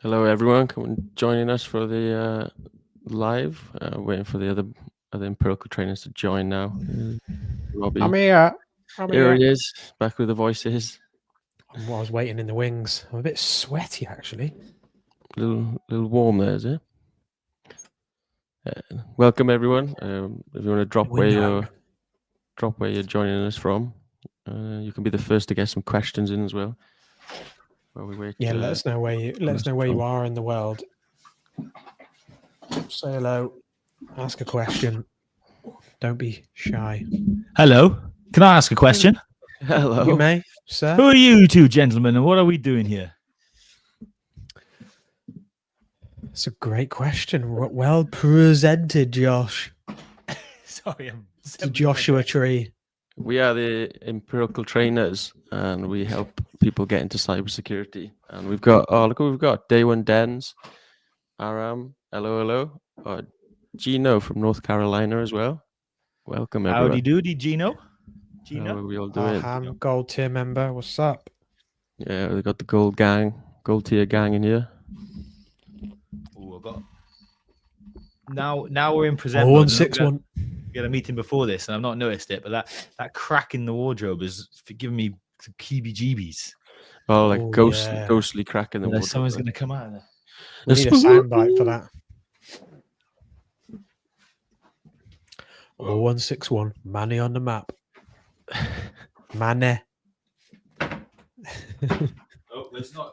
Hello, everyone. Come and joining us for the live. Waiting for the other empirical trainers to join now. Robbie, I'm here. here he is, back with the voices. I was waiting in the wings. I'm a bit sweaty, actually. A little warm there, is it? Welcome, everyone. If you want to drop where you're joining us from, you can be the first to get some questions in as well. While we wait. Yeah, let us know where you are in the world. Say hello. Ask a question. Don't be shy. Hello. Can I ask a question? Hello. You may, sir. Who are you two gentlemen, and what are we doing here? It's a great question. Well presented, Josh. Sorry, I'm The Joshua tree. We are the empirical trainers, and we help people get into cybersecurity. And we've got we've got Day One Dens, Aram, hello, Gino from North Carolina as well. Welcome, everyone. Howdy doody, Gino. How are we all doing? Ham gold tier member. What's up? Yeah, we got the gold tier gang in here. Ooh, I've got... Now we're in present. 161. We had a meeting before this, and I've not noticed it, but that crack in the wardrobe is giving me some heebie-jeebies. Oh, like ghostly crack in the wardrobe. Someone's going to come out of there. We need a soundbite for that. 161. Manny on the map. Manny. Oh, it's not.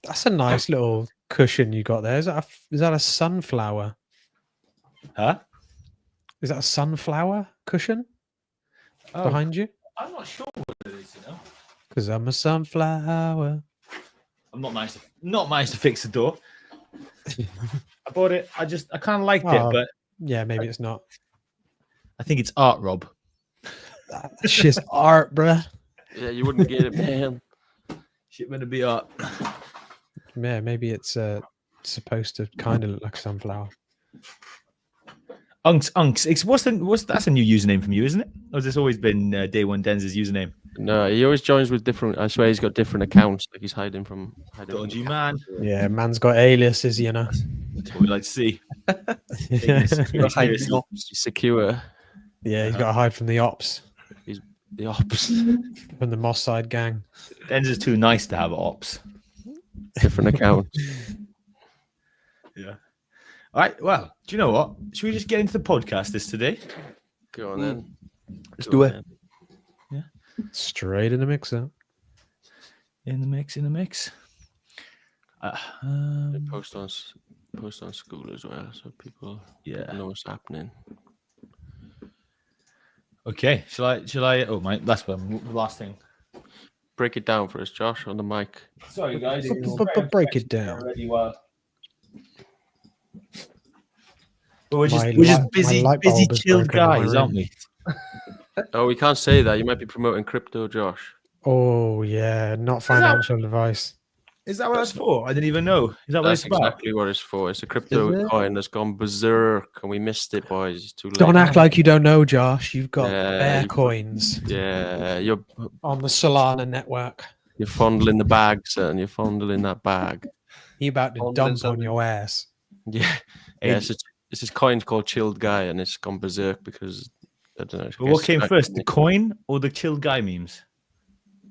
That's a nice little cushion you got there. Is that a sunflower? Huh? Is that a sunflower cushion behind you? I'm not sure what it is, Because I'm a sunflower. I'm not managed to fix the door. I bought it. I kind of liked it, but yeah, maybe it's not. I think it's art, Rob. That's just art, bruh. Yeah, you wouldn't get it, man. Shit meant to be art. Yeah, maybe it's supposed to kind of look like a sunflower. Unks. That's a new username from you, isn't it? Or has this always been Day One Dens' username? No, he always joins with different. I swear he's got different accounts. Like he's hiding from. Dodgy man. Yeah, man's got aliases, you know. That's what we like to see. He's secure. Yeah, he's got to hide from the ops. He's the ops. From the Moss Side gang. Dens is too nice to have ops. Different accounts. Yeah. All right. Well, do you know what? Should we just get into the podcast today? Go on then. Let's do it. Yeah. Straight in the mixer. In the mix. Post on school as well, so people know what's happening. Okay. Shall I? Oh, my. That's the last thing. Break it down for us, Josh, on the mic. Sorry, guys. Break it down. We're just busy, chilled guys, aren't we? Oh, we can't say that. You might be promoting crypto, Josh. Oh yeah, not financial advice. Is that what that's for? I didn't even know. Is that what it's about? That's exactly what it's for. It's a crypto coin that's gone berserk, and we missed it, boys. It's too late. Don't act like you don't know, Josh. You've got bear coins. Yeah, you're on the Solana network. You're fondling the bag, son. You're fondling that bag. You're about to dump on your ass. Yeah. It's this coin called Chilled Guy, and it's gone berserk because I don't know. But what came first, the coin or the Chilled Guy memes?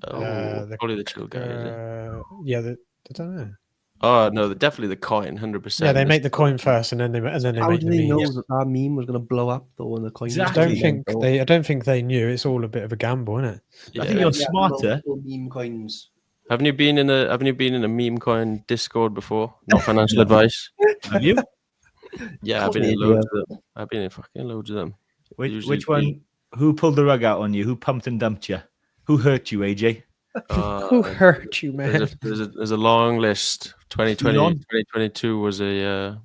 Probably the Chilled Guy. Yeah, I don't know. Oh no, definitely the coin, 100%. Yeah, they make the coin first, and then they make the meme. How did they know that meme was going to blow up though? And the coin. Exactly. I don't think they knew. It's all a bit of a gamble, isn't it? Yeah. I think you're smarter. Meme coins. Haven't you been in a meme coin Discord before? Not financial advice. Have you? Yeah, I've been in loads of them. I've been in fucking loads of them. Which one? Who pulled the rug out on you? Who pumped and dumped you? Who hurt you, AJ? Who hurt you, man? There's a long list. 2022 was a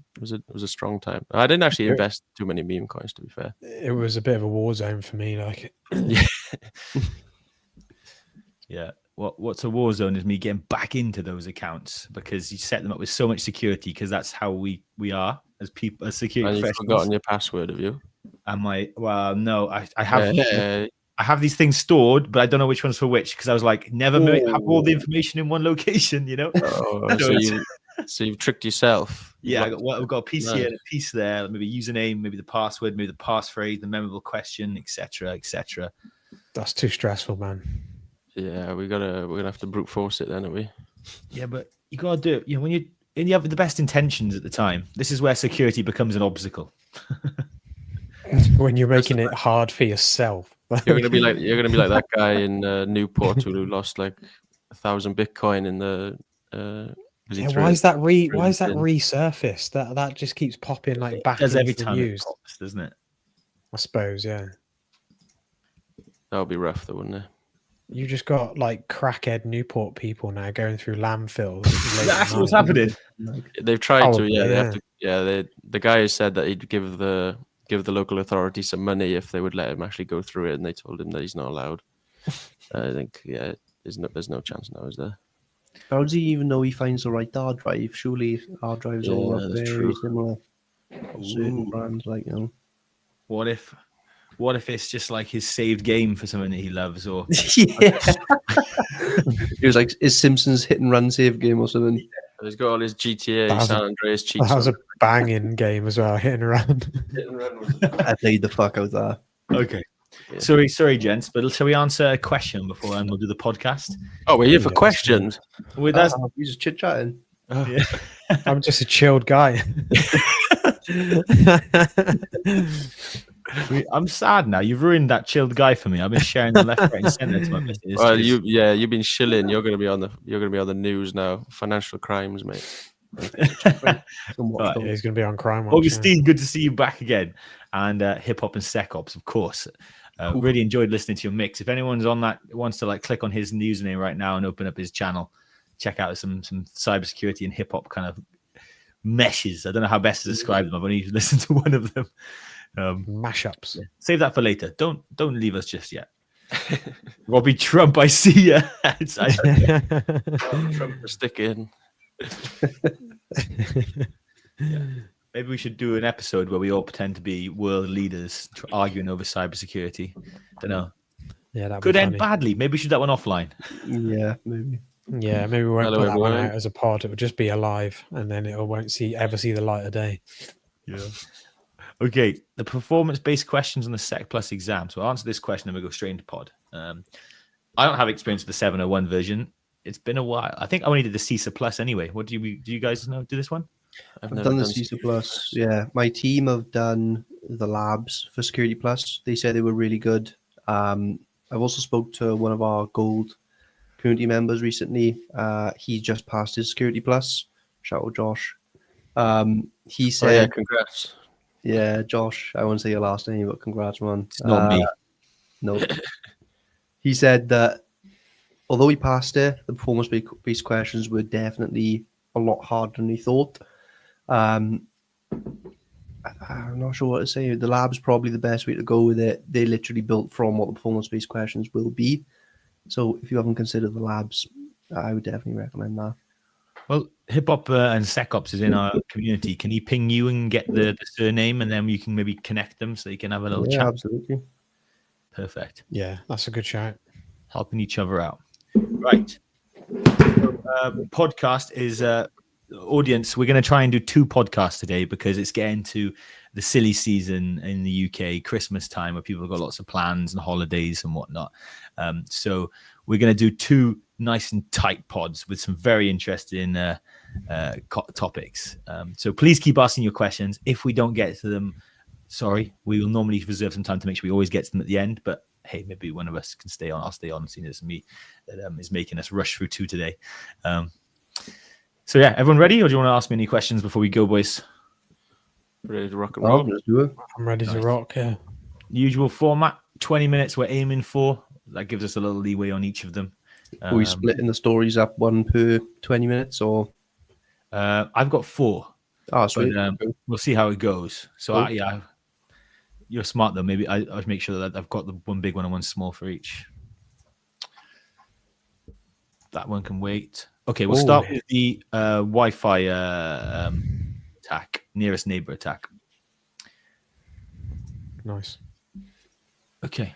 strong time. I didn't actually invest too many meme coins, to be fair. It was a bit of a war zone for me, like. Yeah. What's a war zone is me getting back into those accounts because you set them up with so much security because that's how we are as people, as security professionals. You've forgotten your password, have you? Well, no, I have. I have these things stored, but I don't know which one's for which because I was like, never have all the information in one location, you know. So you've tricked yourself. You've Yeah, locked- I've got a piece Nice. here and a piece there. Maybe username, maybe the password, maybe the passphrase, the memorable question, etc., etc. That's too stressful, man. Yeah, we're gonna have to brute force it then, are we? Yeah, but you gotta do it. You know, when you have the best intentions at the time, this is where security becomes an obstacle. When you're making it hard for yourself. You're gonna be like that guy in Newport who lost like 1,000 Bitcoin in the. Was he Yeah, threw why it is that through why the is that bin? resurfaced? That just keeps popping like back It does into every the time it news. pops, doesn't it? I suppose, yeah. That would be rough, though, wouldn't it? You just got like crackhead Newport people now going through landfills. late at That's what's night. happening. Like, They've tried to, Probably, yeah. They have yeah. to, yeah. The guy has said that he'd give the local authority some money if they would let him actually go through it, and they told him that he's not allowed. I think, yeah, there's no chance now, is there? how does he even know he finds the right hard drive? Surely hard drives all Yeah, up that's very true. similar. Certain Ooh. brands, like, you know. What if it's just like his saved game for something that he loves, or Yeah. It was like his Simpsons hit and run save game or something. He's got all his GTA, That was San Andreas That cheats. was on a banging game as well, hitting around. hit and run was I played the fuck out of that. okay. Yeah. Sorry, gents, but shall we answer a question before we'll do the podcast? Oh, we're here for Yeah, questions. With us, We just chit chatting. Oh, yeah. I'm just a chilled guy. I'm sad now. You've ruined that chilled guy for me. I've been sharing the left, right, and center to my missus. well, 'cause- you've been shilling. You're gonna be on the news now. Financial crimes, mate. Some Right, watchdog. Yeah, he's going to be on Crime Watch. yeah. Augustine, good to see you back again. And Hip Hop and Sec Ops, of course. Really enjoyed listening to your mix. If anyone's on that wants to like click on his username right now and open up his channel, check out some cybersecurity and hip hop kind of meshes. I don't know how best to describe them. I've only listened to one of them. Mashups. Save that for later. Don't leave us just yet. Robbie Trump, I see ya. Trump for sticking. Maybe we should do an episode where we all pretend to be world leaders arguing over cybersecurity. Don't know. Yeah, that'd Could be end funny. badly. Maybe we should do that one offline. Yeah, maybe. Yeah, maybe we won't Hello, put that one everyone. out as a pod. It will just be alive, and then it won't ever see the light of day. Yeah. Okay. The performance-based questions on the Sec Plus exam. So I'll answer this question and we'll go straight into pod. I don't have experience with the 701 version. It's been a while. I think I only did the CISA Plus anyway. What do you guys know? Do this one? I've never done the CISA Plus. Yeah, my team have done the labs for Security Plus. They said they were really good. I've also spoke to one of our gold community members recently. He just passed his Security Plus. Shout out Josh. He Oh, yeah, said, congrats. yeah, Josh. I won't say your last name, but congrats, man. It's not me. No. He said that although he passed it, the performance-based questions were definitely a lot harder than he thought. I'm not sure what to say. The lab's probably the best way to go with it. They literally built from what the performance-based questions will be. So if you haven't considered the labs, I would definitely recommend that. Well, Hip Hop and Sec Ops is in our community. Can he ping you and get the surname, and then you can maybe connect them so you can have a little Yeah, chat? absolutely. Perfect. Yeah, that's a good shout. Helping each other out. Right. So, podcast is audience. We're going to try and do 2 podcasts today because it's getting to the silly season in the UK, Christmas time, where people have got lots of plans and holidays and whatnot. So we're going to do 2 nice and tight pods with some very interesting topics. So please keep asking your questions. If we don't get to them, sorry, we will normally reserve some time to make sure we always get to them at the end. But hey, maybe one of us can stay on. I'll stay on, seeing it's me that is making us rush through 2 today. So yeah, everyone ready? Or do you want to ask me any questions before we go, boys? Ready to rock and Well, roll? let's do it. I'm ready to Nice. rock. Yeah. Usual format, 20 minutes we're aiming for. That gives us a little leeway on each of them. Are we splitting the stories up 1 per 20 minutes or? I've got 4. Oh, sweet. But we'll see how it goes. So Cool. yeah, you're smart though. Maybe I'll make sure that I've got the one big one and one small for each. That one can wait. Okay, we'll start with the Wi-Fi attack, nearest neighbor attack. Nice. Okay.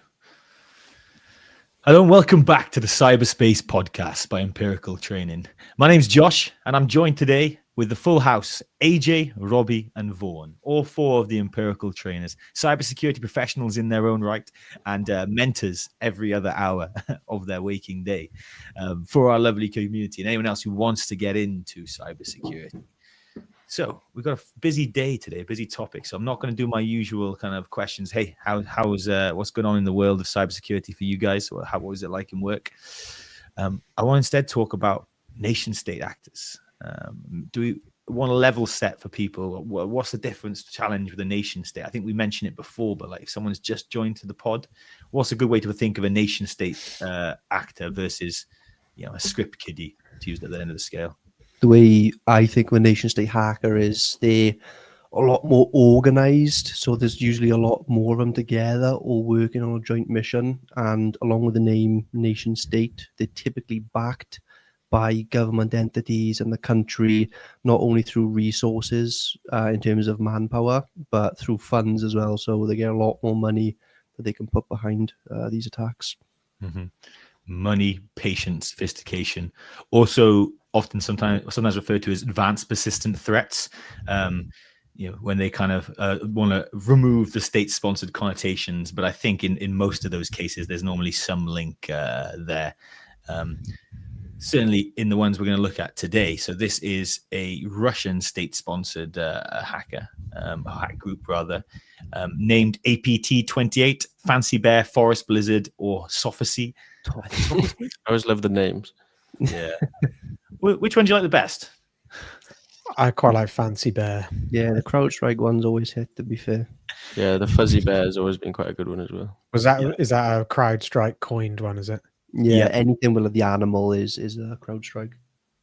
Hello and welcome back to the Cyberspace podcast by Empirical Training. My name's Josh and I'm joined today with the full house, AJ, Robbie, and Vaughan, all four of the empirical trainers, cybersecurity professionals in their own right, and mentors every other hour of their waking day for our lovely community and anyone else who wants to get into cybersecurity. So we've got a busy day today, a busy topic. So I'm not going to do my usual kind of questions. Hey, how's what's going on in the world of cybersecurity for you guys? Or what was it like in work? I want to instead talk about nation state actors. Do we want to level set for people? What's the difference, challenge with a nation state? I think we mentioned it before, but like if someone's just joined to the pod, what's a good way to think of a nation state actor versus, a script kiddie to use at the end of the scale? The way I think of a nation state hacker is they're a lot more organized. So there's usually a lot more of them together or working on a joint mission. And along with the name nation state, they're typically backed by government entities and the country, not only through resources in terms of manpower, but through funds as well. So they get a lot more money that they can put behind these attacks. Mm-hmm. Money, patience, sophistication. Also, sometimes referred to as advanced persistent threats. When they kind of want to remove the state-sponsored connotations, but I think in most of those cases, there's normally some link there. Certainly in the ones we're going to look at today. So this is a Russian state-sponsored hacker, a hack group rather, named APT28, Fancy Bear, Forest Blizzard, or Sophacy. I always love the names. Yeah. Which one do you like the best? I quite like Fancy Bear. Yeah, the CrowdStrike one's always hit, to be fair. Yeah, the Fuzzy Bear has always been quite a good one as well. Is that a CrowdStrike coined one, is it? Yeah, anything with the animal is a CrowdStrike.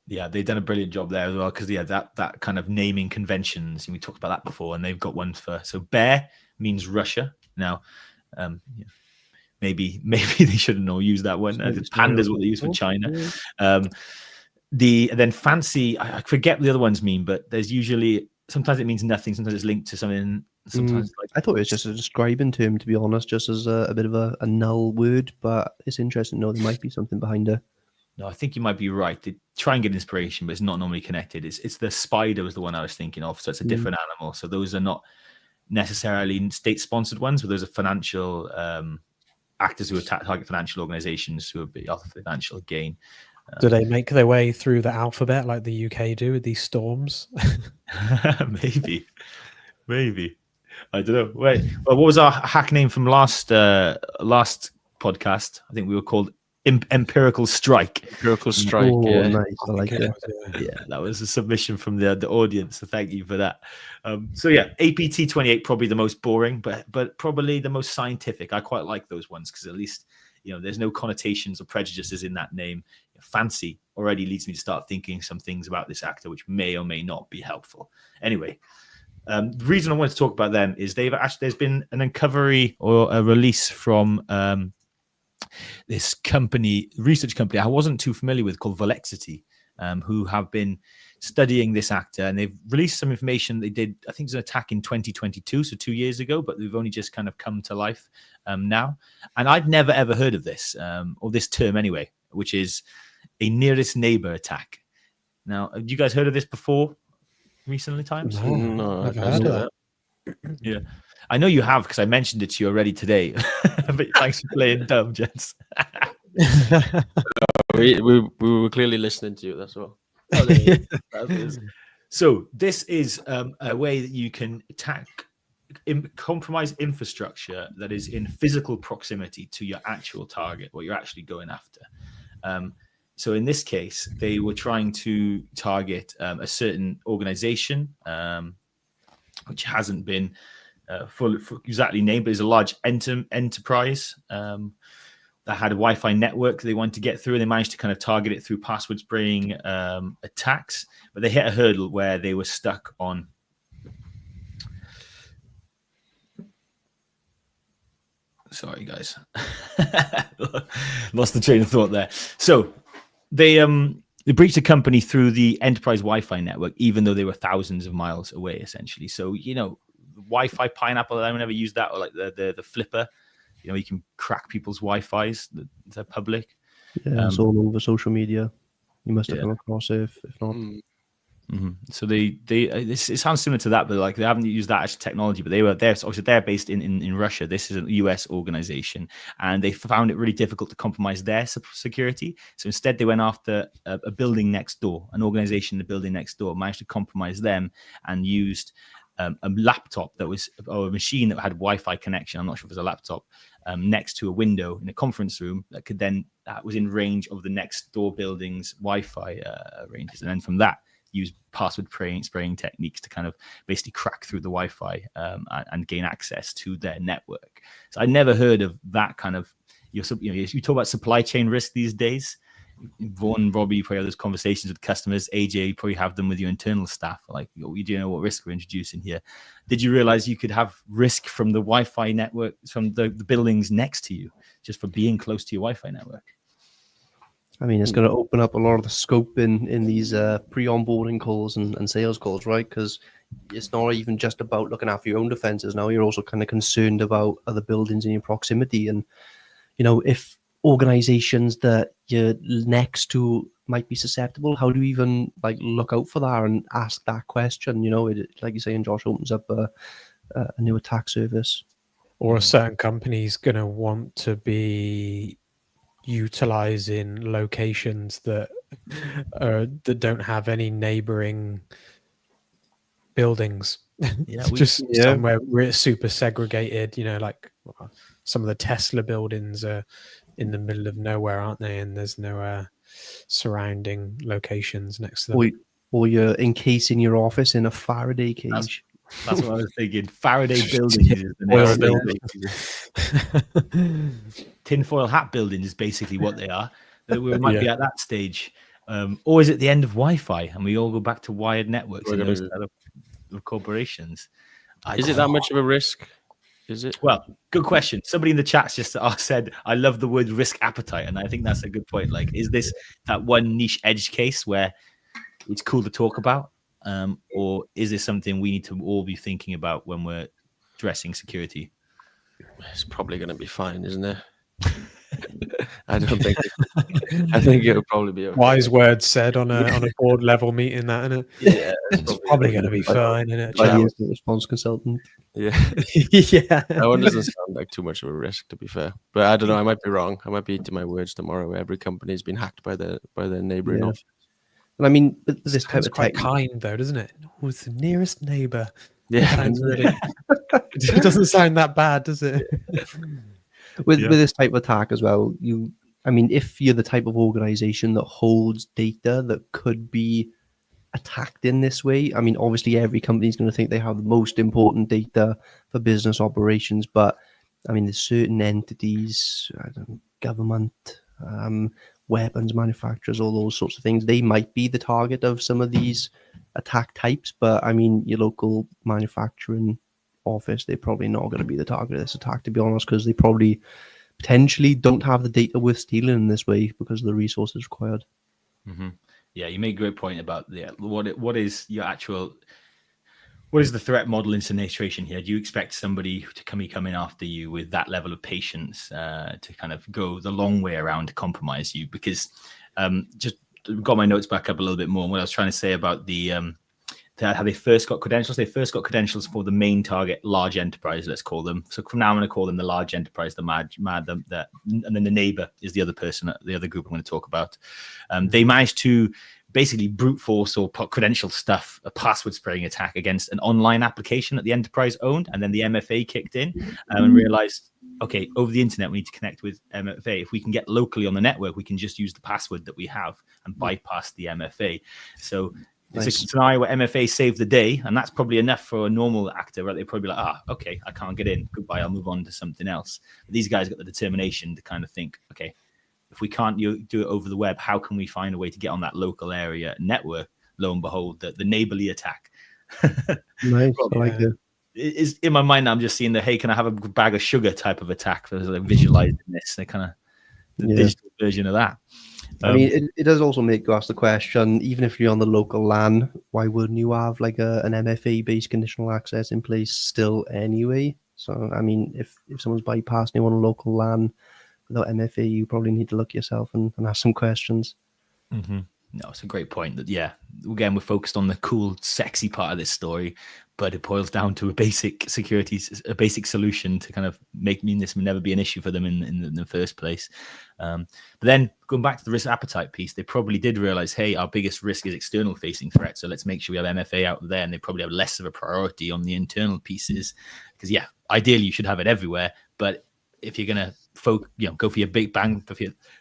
Yeah, they've done a brilliant job there as well because that kind of naming conventions, and we talked about that before, and they've got ones for. So bear means Russia. Now, maybe they shouldn't all use that one. Panda is what they use for China. Then fancy, I forget what the other ones mean, but there's usually sometimes it means nothing, sometimes it's linked to something. Sometimes I thought it was just a describing term, to be honest, just as a bit of a null word, but it's interesting to know there might be something behind it. No, I think you might be right. They try and get inspiration, but it's not normally connected. It's the spider was the one I was thinking of, so it's a different animal. So those are not necessarily state-sponsored ones, but those are financial actors who target financial organizations who are out for financial gain. Do they make their way through the alphabet like the UK do with these storms? Maybe. I don't know. Wait, well, what was our hack name from last podcast? I think we were called Empirical Strike. Empirical Strike. Oh, yeah. Nice. I like it. Yeah, that was a submission from the audience. So thank you for that. So yeah, APT28 probably the most boring, but probably the most scientific. I quite like those ones because at least there's no connotations or prejudices in that name. Fancy already leads me to start thinking some things about this actor, which may or may not be helpful. Anyway. The reason I wanted to talk about them is there's been an uncovery or a release from this research company I wasn't too familiar with called Volexity, who have been studying this actor, and they've released some information they did. I think it was an attack in 2022, so 2 years ago, but they've only just kind of come to life now. And I'd never ever heard of this or this term anyway, which is a nearest neighbor attack. Now, have you guys heard of this before? Recently times? No, I've heard of that. Yeah, I know you have because I mentioned it to you already today. But thanks for playing dumb, gents. we were clearly listening to you. That's all. So this is a way that you can attack, compromise infrastructure that is in physical proximity to your actual target, what you're actually going after. So in this case, they were trying to target a certain organization, which hasn't been fully exactly named, but is a large enterprise that had a Wi-Fi network they wanted to get through, and they managed to kind of target it through password spraying attacks. But they hit a hurdle where they were stuck on. Sorry, guys, lost the train of thought there. So. They breached the company through the enterprise Wi-Fi network, even though they were thousands of miles away, essentially. So, Wi-Fi pineapple, I never used that, or like the flipper. You can crack people's Wi-Fis. They're public. Yeah, it's all over social media. You must have come across it, if not. So it sounds similar to that, but like they haven't used that as technology. But they're based in Russia. This is a US organization, and they found it really difficult to compromise their security. So instead, they went after a building next door, an organization in the building next door, managed to compromise them, and used a laptop or a machine that had Wi-Fi connection. I'm not sure if it was a laptop next to a window in a conference room that was in range of the next door building's Wi-Fi ranges, and then from that, use password spraying techniques to kind of basically crack through the Wi-Fi and gain access to their network. So I never heard of that kind of. You talk about supply chain risk these days. Vaughan, Robbie, you probably have those conversations with customers. AJ, you probably have them with your internal staff. Like, we do know what risk we're introducing here. Did you realize you could have risk from the Wi-Fi network, from the buildings next to you, just for being close to your Wi-Fi network? I mean, it's going to open up a lot of the scope in these pre-onboarding calls and sales calls, right? Because it's not even just about looking after your own defenses now. You're also kind of concerned about other buildings in your proximity. And, if organizations that you're next to might be susceptible, how do you even look out for that and ask that question? Like you're saying, Josh, opens up a new attack surface. Or a certain company's going to want to be utilizing locations that don't have any neighboring buildings. Somewhere where it's super segregated, like some of the Tesla buildings are in the middle of nowhere, aren't they? And there's no surrounding locations next to them. Or you're encasing your office in a Faraday cage. That's what I was thinking. Faraday buildings is the next tinfoil hat buildings is basically what they are. We might be at that stage. Or is it the end of Wi-Fi and we all go back to wired networks and those kind of corporations? Is it that much of a risk? Is it? Well, good question. Somebody in the chats just said, I love the word risk appetite. And I think that's a good point. Like, is this that one niche edge case where it's cool to talk about? Or is this something we need to all be thinking about when we're addressing security? It's probably going to be fine, isn't it? I don't think. I think it'll probably be okay. Wise words said on a board level meeting, that, isn't it? Yeah, it's probably going to be fine, isn't it? By the instant response consultant. Yeah, yeah. That one doesn't sound like too much of a risk, to be fair. But I don't know. I might be wrong. I might be eating my words tomorrow. Every company's been hacked by their neighboring office. And I mean, this type of quite kind, though, doesn't it? Who's the nearest neighbor? Yeah, it doesn't sound that bad, does it? With this type of attack as well, if you're the type of organization that holds data that could be attacked in this way, I mean, obviously every company is going to think they have the most important data for business operations, but I mean, there's certain entities, government, weapons manufacturers, all those sorts of things, they might be the target of some of these attack types, but I mean, your local manufacturing office, they're probably not going to be the target of this attack, to be honest, because they probably potentially don't have the data worth stealing in this way because of the resources required. Mm-hmm. Yeah, you made a great point about what is the threat model in situation here? Do you expect somebody to come in after you with that level of patience to kind of go the long way around to compromise you? Because just got my notes back up a little bit more. And what I was trying to say about how they first got credentials. They first got credentials for the main target, large enterprise, let's call them. So from now I'm going to call them the large enterprise, and then the neighbor is the other person, the other group I'm going to talk about. They managed to basically brute force or put credential stuff, a password spraying attack against an online application that the enterprise owned. And then the MFA kicked in and realized, okay, over the internet, we need to connect with MFA. If we can get locally on the network, we can just use the password that we have and bypass the MFA. So it's a scenario where MFA saved the day, and that's probably enough for a normal actor, right? They're probably like, okay, I can't get in. Goodbye, I'll move on to something else. But these guys got the determination to kind of think, okay, if we can't do it over the web, how can we find a way to get on that local area network? Lo and behold, the neighborly attack. Nice, I like it. Is in my mind, I'm just seeing the, hey, can I have a bag of sugar type of attack? There's like visualizing this, the kind of digital version of that. I mean, it does also make you ask the question, even if you're on the local LAN, why wouldn't you have like an MFA-based conditional access in place still anyway? So, I mean, if someone's bypassing you on a local LAN without MFA, you probably need to look yourself and ask some questions. Mm-hmm. No, it's a great point. That again, we're focused on the cool, sexy part of this story, but it boils down to a basic solution to kind of mean this would never be an issue for them in the first place. But then going back to the risk appetite piece, they probably did realize, hey, our biggest risk is external facing threats, so let's make sure we have MFA out there, and they probably have less of a priority on the internal pieces, because ideally you should have it everywhere, but if you're gonna go for your big bang, for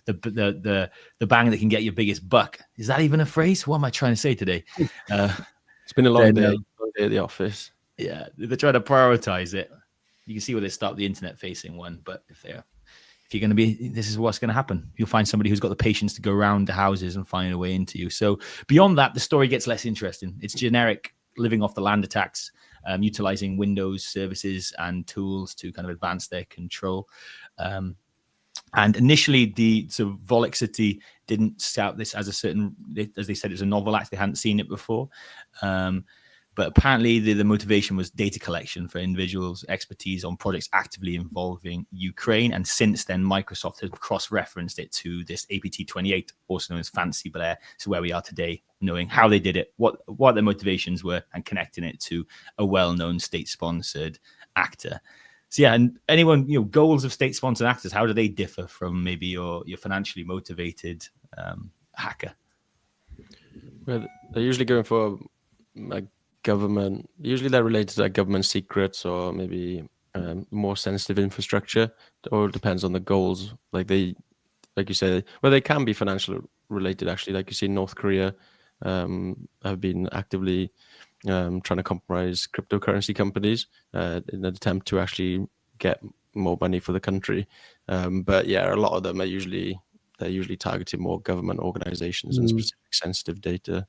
the bang that can get your biggest buck. Is that even a phrase? What am I trying to say today? It's been a long day at the office. Yeah, they're trying to prioritize it. You can see where they start the internet facing one, but if you're going to be, this is what's going to happen. You'll find somebody who's got the patience to go around the houses and find a way into you. So beyond that, the story gets less interesting. It's generic, living off the land attacks, utilizing Windows services and tools to kind of advance their control. And initially, the Volexity didn't scout this as as they said, it's a novel act. They hadn't seen it before. But apparently the motivation was data collection for individuals' expertise on projects actively involving Ukraine. And since then, Microsoft has cross-referenced it to this APT28, also known as Fancy Blair. So where we are today, knowing how they did it, what their motivations were, and connecting it to a well-known state-sponsored actor. So and anyone, goals of state-sponsored actors, how do they differ from maybe your financially motivated hacker? Well, they're usually going for government. Usually they're related to government secrets or maybe more sensitive infrastructure. It all depends on the goals. Like you say, they can be financial related. Actually, like you see, North Korea have been actively trying to compromise cryptocurrency companies in an attempt to actually get more money for the country. But a lot of them are usually targeting more government organizations and specific sensitive data.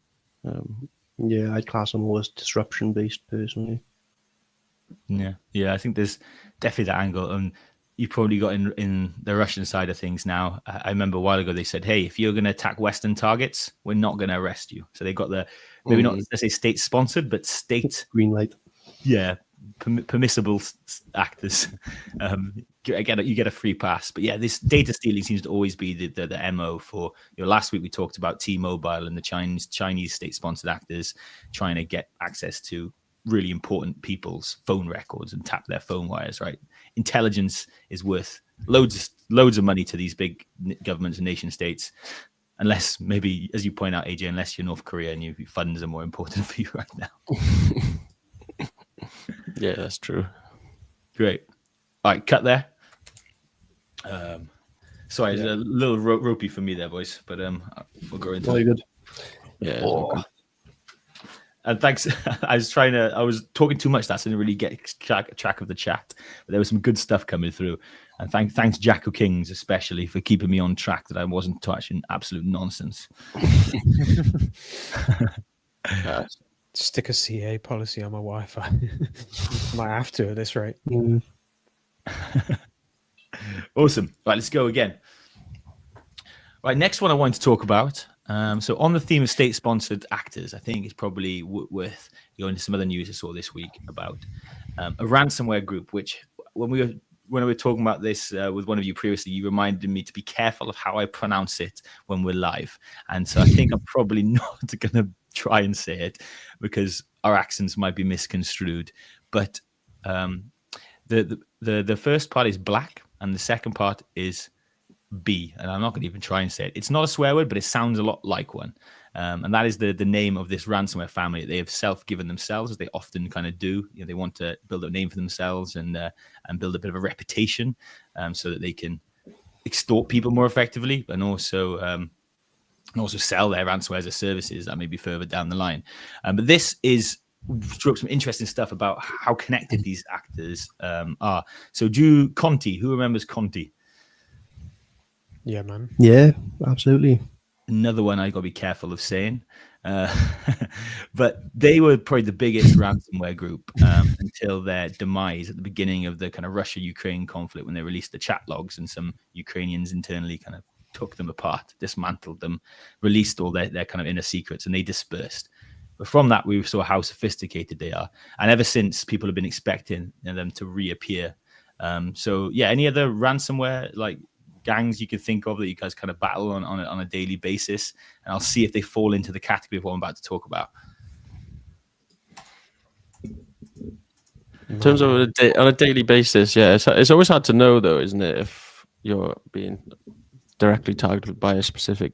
I'd class them all as disruption based personally. Yeah, I think there's definitely that angle, and you probably got in the Russian side of things now. I remember a while ago they said, hey, if you're going to attack Western targets, we're not going to arrest you. So they got the maybe not let's say state sponsored, but state green light. Yeah, permissible actors. You get a free pass. But this data stealing seems to always be the MO for. Last week we talked about T-Mobile and the Chinese state-sponsored actors trying to get access to really important people's phone records and tap their phone wires. Right, intelligence is worth loads of money to these big governments and nation states. Unless maybe, as you point out, AJ, unless you're North Korea and your funds are more important for you right now. Yeah, that's true. Great. All right, cut there. Sorry, it's a little ropey for me there, boys, but we'll go into it. Very good. Yeah. Oh. And thanks. I was talking too much. That's didn't really get track of the chat, but there was some good stuff coming through. And thanks Jacko Kings especially for keeping me on track that I wasn't touching absolute nonsense. Stick a CA policy on my Wi-Fi. Might have to at this rate. Awesome. Right, let's go again. Right, next one I wanted to talk about. So on the theme of state-sponsored actors, I think it's probably worth going into some other news I saw this week about a ransomware group, which when we were talking about this with one of you previously, you reminded me to be careful of how I pronounce it when we're live. And so I think I'm probably not going to try and say it because our accents might be misconstrued. But the first part is black and the second part is B, and I'm not going to even try and say it. It's not a swear word, but it sounds a lot like one. And that is the name of this ransomware family. They have self-given themselves, as they often kind of do. They want to build a name for themselves and build a bit of a reputation so that they can extort people more effectively and also sell their ransomware as a services that may be further down the line. But this struck some interesting stuff about how connected these actors are. So Conti, who remembers Conti? Yeah, man. Yeah, absolutely. Another one I got to be careful of saying. But they were probably the biggest ransomware group until their demise at the beginning of the kind of Russia-Ukraine conflict, when they released the chat logs and some Ukrainians internally kind of took them apart, dismantled them, released all their kind of inner secrets, and they dispersed. But from that, we saw how sophisticated they are. And ever since, people have been expecting them to reappear. So, yeah, any other ransomware, like gangs you could think of that you guys kind of battle on a daily basis, and I'll see if they fall into the category of what I'm about to talk about. In terms of on a daily basis, yeah, it's always hard to know, though, isn't it, if you're being directly targeted by a specific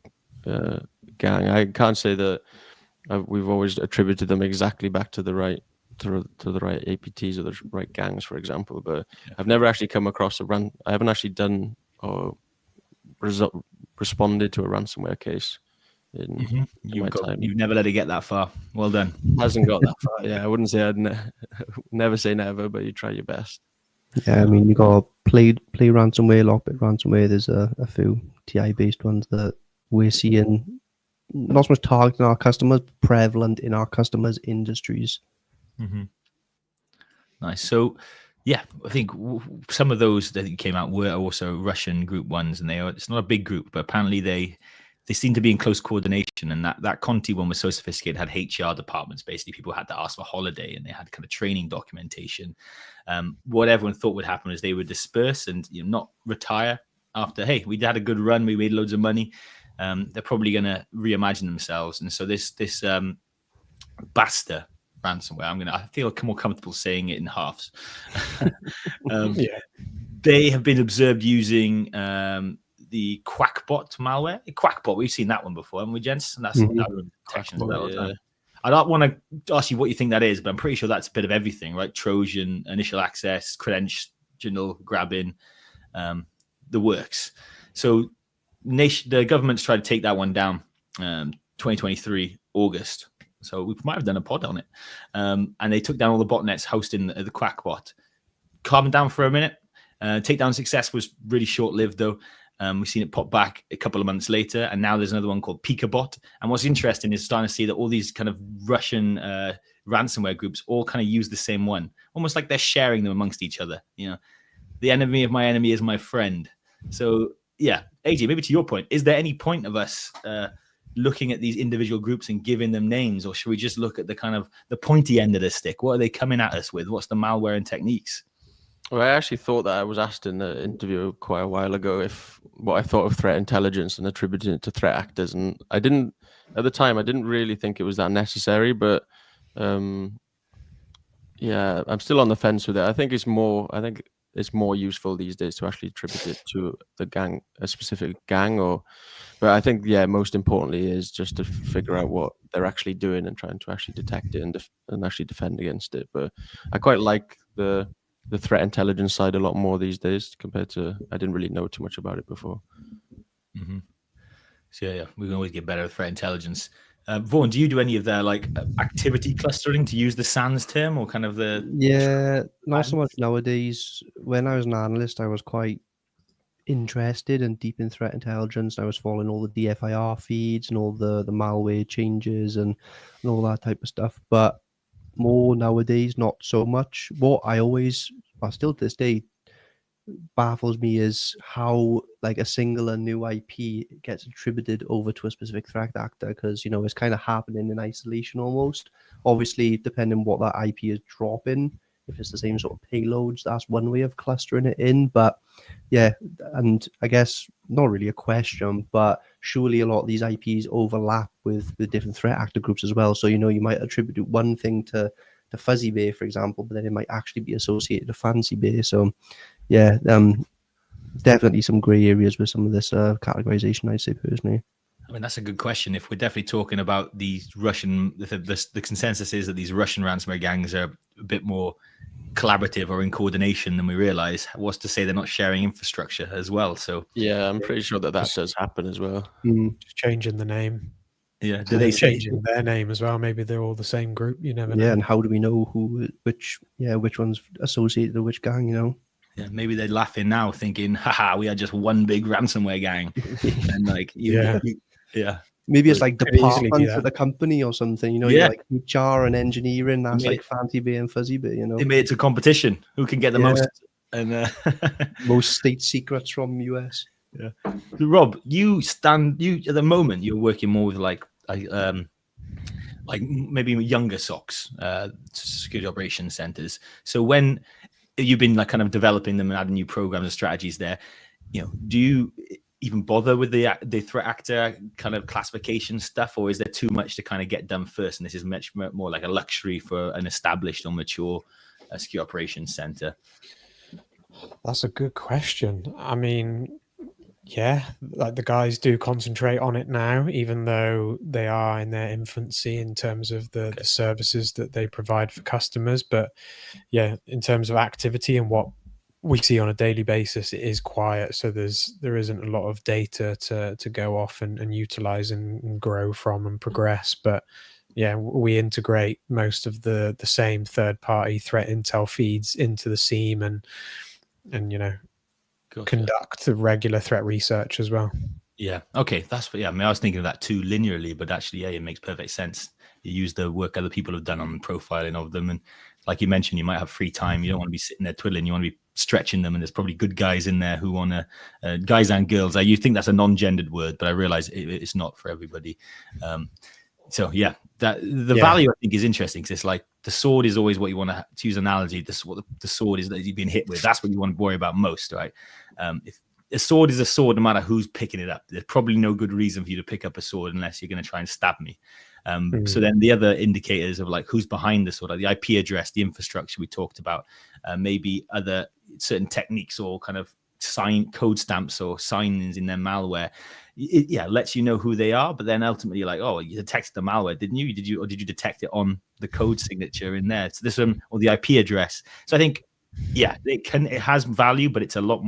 gang. I can't say that we've always attributed them exactly back to the right to the right APTs or the right gangs, for example. But I've never actually come across I haven't actually done or responded to a ransomware case in my time. You've never let it get that far. Well done. Hasn't got that far. Yeah, I wouldn't say I'd never say never, but you try your best. Yeah, I mean, you got play ransomware, lockbit ransomware. There's a few TI based ones that we're seeing not so much targeting our customers, but prevalent in our customers' industries. Mm-hmm. Nice. So, yeah, I think some of those that came out were also Russian group ones, and it's not a big group, but apparently they seem to be in close coordination. And that Conti one was so sophisticated, had HR departments. Basically, people had to ask for holiday, and they had kind of training documentation. What everyone thought would happen is they would disperse and not retire after, hey, we had a good run, we made loads of money. They're probably going to reimagine themselves. And so this Basta ransomware, I feel more comfortable saying it in halves. They have been observed using the Quackbot malware. Quackbot, we've seen that one before, haven't we, gents? And that's detection. I don't want to ask you what you think that is, but I'm pretty sure that's a bit of everything, right? Trojan, initial access, credential grabbing, the works. So the government's tried to take that one down 2023, August. So we might have done a pod on it. And they took down all the botnets hosting the Quackbot. Calmed down for a minute. Takedown success was really short-lived, though. We've seen it pop back a couple of months later, and now there's another one called Pikabot. And what's interesting is starting to see that all these kind of Russian ransomware groups all kind of use the same one, almost like they're sharing them amongst each other. The enemy of my enemy is my friend. So, yeah, AJ, maybe to your point, is there any point of us looking at these individual groups and giving them names, or should we just look at the kind of the pointy end of the stick? What are they coming at us with? What's the malware and techniques? Well, I actually thought that I was asked in the interview quite a while ago what I thought of threat intelligence and attributing it to threat actors, and at the time I didn't really think it was that necessary, but yeah, I'm still on the fence with it. I think it's more useful these days to actually attribute it to a specific gang, but I think, yeah, most importantly is just to figure out what they're actually doing and trying to actually detect it and actually defend against it. But I quite like the threat intelligence side a lot more these days compared to, I didn't really know too much about it before. Mm-hmm. So yeah, we can always get better at threat intelligence. Vaughan, do you do any of the activity clustering, to use the SANS term, or kind of the? Yeah, not so much nowadays. When I was an analyst, I was quite interested and deep in threat intelligence. I was following all the DFIR feeds and all the malware changes and all that type of stuff. But more nowadays, not so much. What I still to this day, baffles me is how a singular new IP gets attributed over to a specific threat actor, because it's kind of happening in isolation almost. Obviously, depending on what that IP is dropping, if it's the same sort of payloads, that's one way of clustering it in. But yeah, and I guess not really a question, but surely a lot of these IPs overlap with the different threat actor groups as well. So you might attribute one thing to Fuzzy Bear, for example, but then it might actually be associated to Fancy Bear. So yeah, definitely some gray areas with some of this categorization, I'd say, personally. I mean, that's a good question. If we're definitely talking about these Russian, the consensus is that these Russian ransomware gangs are a bit more collaborative or in coordination than we realize. What's to say they're not sharing infrastructure as well? So yeah, I'm pretty sure that does happen as well. Just changing the name. Yeah, do they changing their name as well? Maybe they're all the same group. You never know. Yeah, and how do we know which one's associated to which gang? Yeah, maybe they're laughing now, thinking, "Haha, we are just one big ransomware gang," and yeah. Maybe it's like departments at the company or something. Like HR and engineering. That's like Fancy Bear and Fuzzy Bear. They made it a competition. Who can get the most and most state secrets from US. Yeah. So Rob, you at the moment you're working more with like maybe younger SOCs, security operations centers. So when you've been kind of developing them and adding new programs and strategies there, do you even bother with the threat actor kind of classification stuff, or is there too much to kind of get done first, and this is much more like a luxury for an established or mature secure operations center? That's a good question. I mean, yeah, like the guys do concentrate on it now, even though they are in their infancy in terms of the services that they provide for customers. But yeah, in terms of activity and what we see on a daily basis, it is quiet. So there isn't a lot of data to go off and utilize and grow from and progress. But yeah, we integrate most of the same third-party threat intel feeds into the SIEM and conduct regular threat research as well. Yeah. Okay. I mean, I was thinking of that too linearly, but actually, yeah, it makes perfect sense. You use the work other people have done on profiling of them. And like you mentioned, you might have free time. You don't want to be sitting there twiddling. You want to be stretching them. And there's probably good guys in there who want to, guys and girls. You think that's a non-gendered word, but I realize it's not for everybody. So yeah, the value I think is interesting, because it's like the sword is always what you want to use analogy. This is what the sword is that you've been hit with. That's what you want to worry about most, right? If a sword is a sword, no matter who's picking it up, there's probably no good reason for you to pick up a sword unless you're going to try and stab me. So then the other indicators of like who's behind the sword, like the IP address, the infrastructure we talked about, maybe other certain techniques or kind of code stamps or signs in their malware. It lets you know who they are, but then ultimately you're like, oh, you detected the malware, didn't you? Did you detect it on the code signature in there? So this one, or the IP address. So I think, yeah, it has value, but it's a lot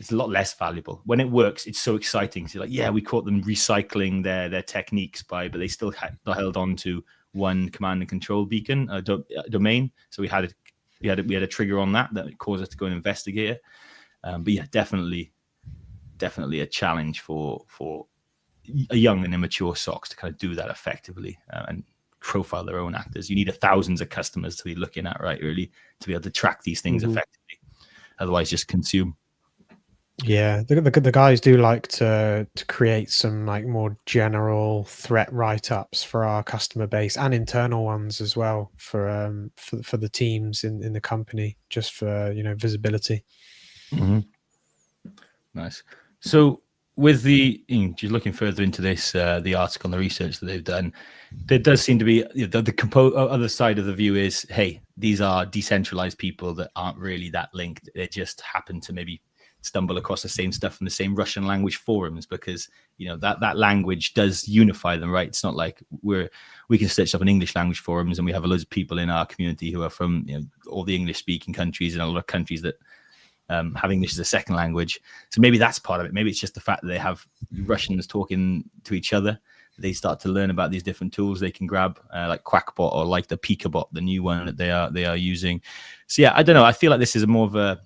less valuable. When it works, it's so exciting. So like, yeah, we caught them recycling their techniques but they still held on to one command and control beacon domain. So we had a trigger on that caused us to go and investigate it. But yeah, definitely a challenge for a young and immature SOCs to kind of do that effectively and profile their own actors. You need thousands of customers to be looking at, right? Really, to be able to track these things effectively. Otherwise, just consume. Yeah, the guys do like to create some like more general threat write-ups for our customer base and internal ones as well for the teams in the company, just for visibility. Mm-hmm. Nice. So with just looking further into this, the article and the research that they've done, there does seem to be the other side of the view is, hey, these are decentralized people that aren't really that linked. They just happen to maybe stumble across the same stuff in the same Russian language forums, because that language does unify them, right? It's not like we can search up in English language forums and we have loads of people in our community who are from all the English speaking countries and a lot of countries that have English as a second language. So maybe that's part of it. Maybe it's just the fact that they have Russians talking to each other. They start to learn about these different tools they can grab, like Quackbot or like the Pikabot, the new one that they are using. So yeah, I don't know. I feel like this is more of a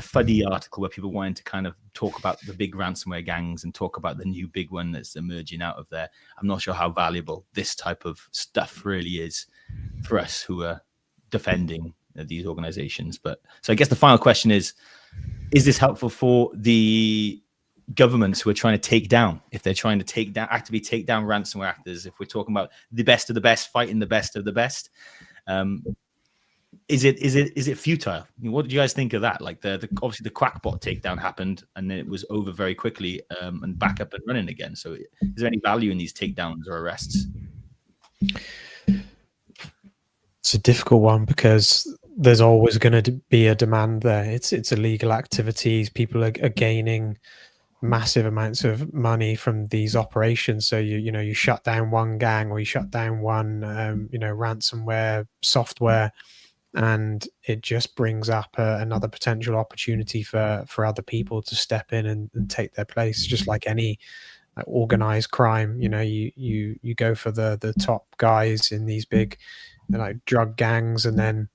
fuddy article where people wanted to kind of talk about the big ransomware gangs and talk about the new big one that's emerging out of there. I'm not sure how valuable this type of stuff really is for us who are defending these organizations. But so I guess the final question is this helpful for the governments who are trying to take down, if they're trying to actively take down ransomware actors, if we're talking about the best of the best fighting the best of the best? Is it futile? What do you guys think of that? Like obviously the Quackbot takedown happened and then it was over very quickly and back up and running again. So is there any value in these takedowns or arrests? It's a difficult one because there's always going to be a demand there. It's illegal activities. People are gaining massive amounts of money from these operations. So you shut down one gang or you shut down one ransomware software, and it just brings up another potential opportunity for other people to step in and take their place. Just like any organized crime, you go for the top guys in these big like drug gangs, and then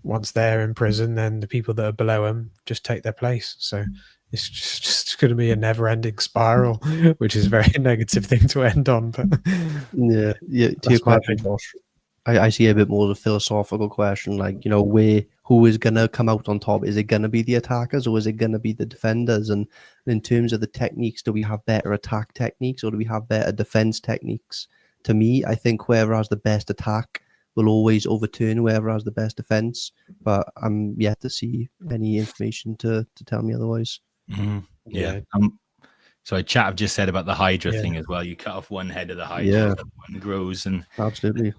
once they're in prison, then the people that are below them just take their place. So it's just going to be a never-ending spiral, which is a very negative thing to end on. But yeah. To your question, Josh, I see a bit more of a philosophical question, like who is gonna come out on top? Is it gonna be the attackers or is it gonna be the defenders? And in terms of the techniques, do we have better attack techniques or do we have better defense techniques? To me, I think whoever has the best attack will always overturn whoever has the best defense. But I'm yet to see any information to tell me otherwise. Mm-hmm. Yeah. So chat have just said about the Hydra Yeah. thing as well. You cut off one head of the Hydra, one grows, and Absolutely.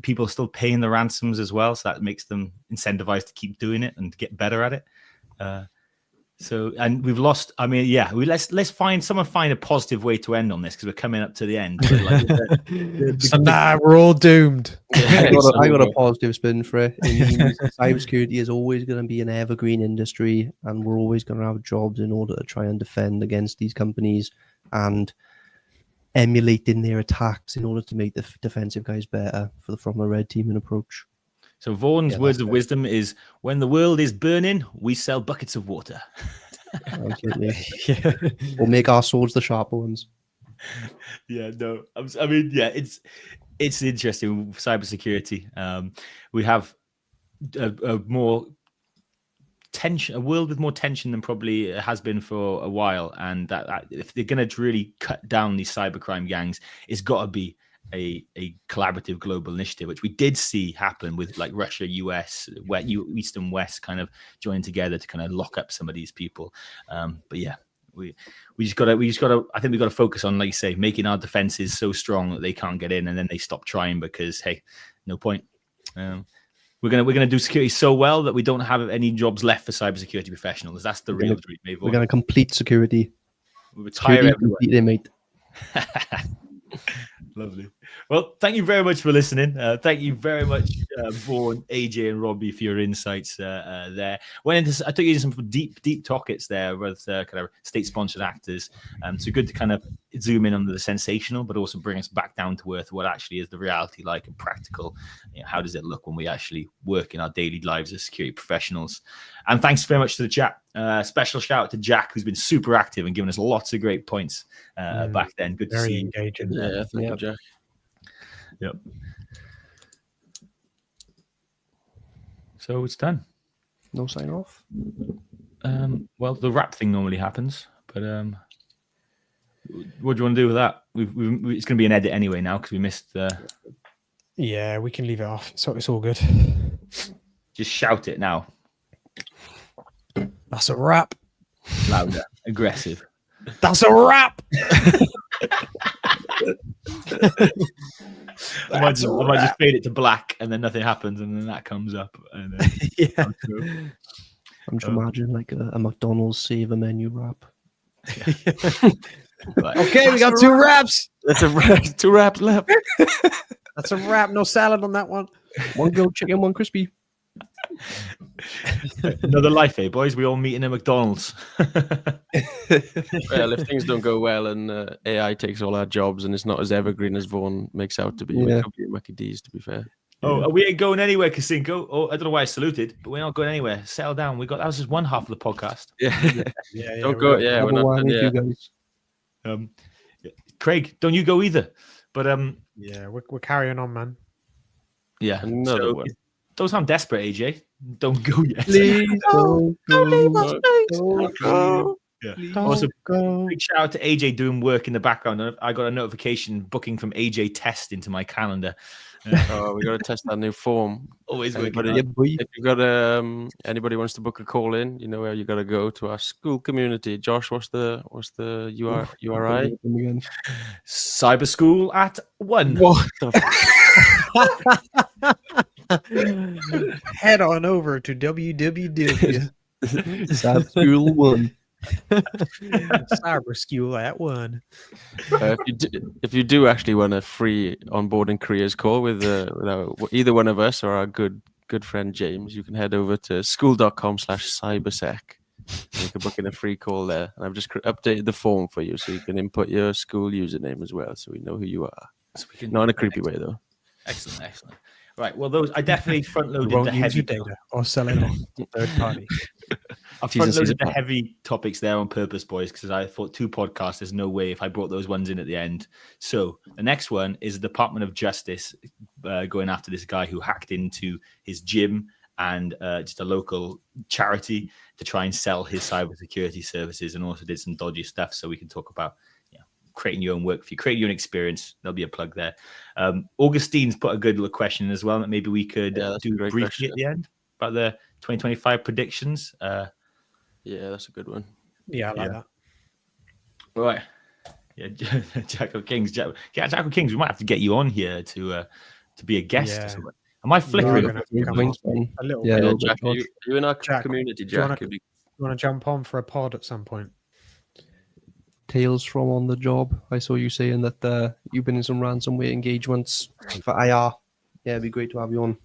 people are still paying the ransoms as well, so that makes them incentivized to keep doing it and to get better at it. And we've lost. I mean, let's find a positive way to end on this because we're coming up to the end. But like, we're all doomed. I got a positive spin for it. It means cybersecurity is always going to be an evergreen industry, and we're always going to have jobs in order to try and defend against these companies and emulating their attacks in order to make the defensive guys better from a red teaming approach. So Vaughan's words of wisdom is: when the world is burning, we sell buckets of water. Absolutely. We'll make our swords the sharper ones. It's interesting with cybersecurity. We have a more tension, a world with more tension than probably it has been for a while, and that if they're going to really cut down these cybercrime gangs, it's got to be a collaborative global initiative, which we did see happen with like Russia, US, East and West kind of joining together to kind of lock up some of these people. But yeah, we just gotta. I think we've got to focus on, like you say, making our defenses so strong that they can't get in, and then they stop trying because hey, no point. We're gonna do security so well that we don't have any jobs left for cybersecurity professionals. That's the real dream. We're gonna complete security. We retire everyone. Completely, mate. Lovely. Well, thank you very much for listening. Thank you very much, Vaughan, AJ, and Robbie for your insights there. I took you into some deep topics there with kind of state-sponsored actors. So good to kind of zoom in on the sensational, but also bring us back down to earth. What actually is the reality like and practical? How does it look when we actually work in our daily lives as security professionals? And thanks very much to the chat. Special shout out to Jack, who's been super active and given us lots of great points back then. Good to see you. Engaging. Yeah, thank you, Jack. Yep. So it's done. No sign off. Well, the wrap thing normally happens, but what do you want to do with that? It's going to be an edit anyway now because we missed. Yeah, we can leave it off. So it's all good. Just shout it now. That's a wrap. Louder, aggressive. That's a wrap. I might just fade it to black and then nothing happens and then that comes up. And then I'm just imagining like a McDonald's save a menu wrap. Right. Okay, we got two wraps. That's a wrap. 2 wraps left. That's a wrap. No salad on that one. One grilled chicken, one crispy. Another life, boys. We all meet in a McDonald's. Well, if things don't go well and AI takes all our jobs and it's not as evergreen as Vaughan makes out to be, we could be at Mickey D's, to be fair. Oh, we ain't going anywhere, Kasinko. Oh, I don't know why I saluted, but we're not going anywhere. Settle down. That was just one half of the podcast. Yeah. Don't go. Yeah, we're not done yet. Guys. Craig, don't you go either. But yeah, we're carrying on, man. Yeah. Another one. Don't sound desperate, AJ. Don't go yet. Please don't go. Yeah. Don't Also, go. big shout out to AJ doing work in the background. I got a notification booking from AJ Test into my calendar. Oh, we got to test that new form. Always Anybody, working. if you got anybody wants to book a call in, you know where you got to go to our school community. Josh, what's the URI? Cyber School at 1. What the Head on over to www. Cyber School 1. Cyber School at 1. If you do actually want a free onboarding careers call with either one of us or our good friend James, you can head over to school.com/cybersec. You can book in a free call there. And I've just updated the form for you so you can input your school username as well so we know who you are. So we can, not in a creepy way though. Excellent. Right. Well, I definitely front-loaded Won't the use heavy your data or sell it on third party. I front-loaded the heavy topics there on purpose, boys, because I thought 2 podcasts, there's no way if I brought those ones in at the end. So the next one is the Department of Justice going after this guy who hacked into his gym and just a local charity to try and sell his cybersecurity services and also did some dodgy stuff. So we can talk about creating your own work, if you're creating your own experience, there'll be a plug there. Augustine's put a good little question as well that maybe we could do briefly question. at the end about the 2025 predictions. Yeah, that's a good one. Yeah, I like that. All right. Yeah, Jack of Kings. Jack of Kings, we might have to get you on here to be a guest or Yeah. something. Am I flickering? Gonna have to come on a little Yeah, bit. Jack, are you in our Jack, community, do you Jack? You want to jump on for a pod at some point? Tales from on the job. I saw you saying that you've been in some ransomware engagements for IR. Yeah, it'd be great to have you on.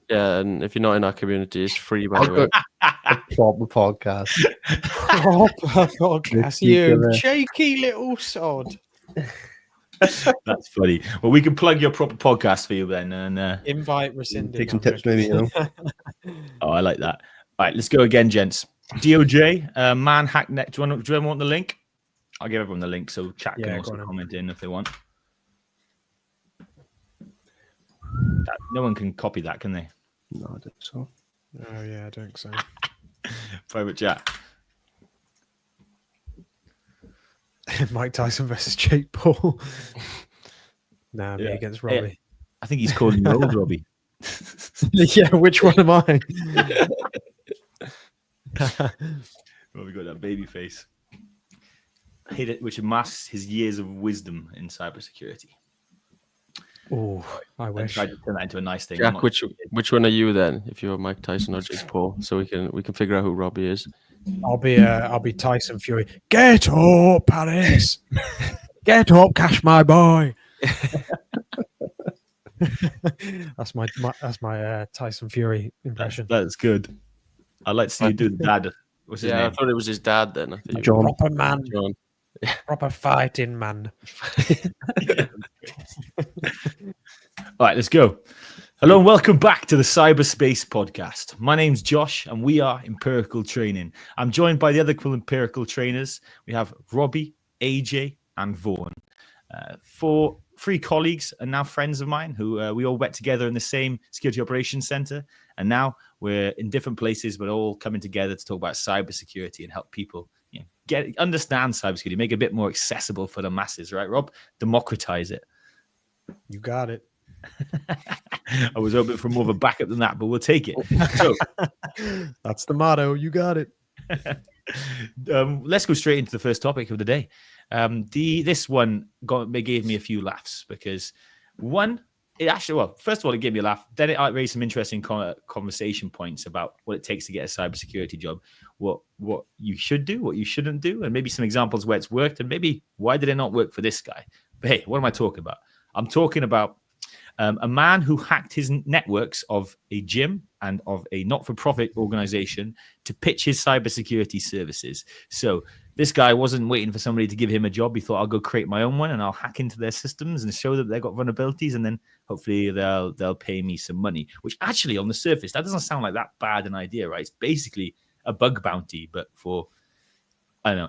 Yeah, and if you're not in our community, it's free, by the way. A proper podcast. Proper podcast, you Ridiculous. shaky little sod. That's funny. Well, we can plug your proper podcast for you then, and Invite rescinded. Take some tips, maybe. oh, I like that. All right, let's go again, gents. DOJ, man hack net. Do you ever want the link? I'll give everyone the link so chat can also comment in if they want. No one can copy that, can they? No, I don't think so. Oh yeah, I don't think so. Private chat. Mike Tyson versus Jake Paul. Nah, me against Robbie. Hey, I think he's calling you old, Robbie. Yeah, which one am I? Well, we got that baby face. Hate it, which masks his years of wisdom in cybersecurity. Oh, I wish. Tried to turn that into a nice thing. Jack, which one are you then? If you're Mike Tyson or Jake Paul, so we can figure out who Robbie is. I'll be Tyson Fury. Get up, Paris. Get up, Cash my boy. That's my Tyson Fury impression. That's good. I'd like to see you do the dad. What's his name? I thought it was his dad then. I think John. Proper man. John. Proper fighting man. All right, let's go. Hello and welcome back to the Cyberspace podcast. My name's Josh and we are Empirical Training. I'm joined by the other cool Empirical trainers. We have Robbie, AJ, and Vaughan. Three colleagues and now friends of mine who we all went together in the same security operations center. And now we're in different places, but all coming together to talk about cybersecurity and help people understand cybersecurity, make it a bit more accessible for the masses, right, Rob? Democratize it. You got it. I was hoping for more of a backup than that, but we'll take it. So that's the motto. You got it. Let's go straight into the first topic of the day. This one gave me a few laughs because first of all, it gave me a laugh. Then it raised some interesting conversation points about what it takes to get a cybersecurity job, what you should do, what you shouldn't do, and maybe some examples where it's worked, and maybe why did it not work for this guy? But hey, what am I talking about? I'm talking about a man who hacked his networks of a gym and of a not-for-profit organization to pitch his cybersecurity services. So this guy wasn't waiting for somebody to give him a job. He thought, I'll go create my own one and I'll hack into their systems and show that they've got vulnerabilities, and then hopefully they'll pay me some money. Which actually, on the surface, that doesn't sound like that bad an idea, right? It's basically a bug bounty, but for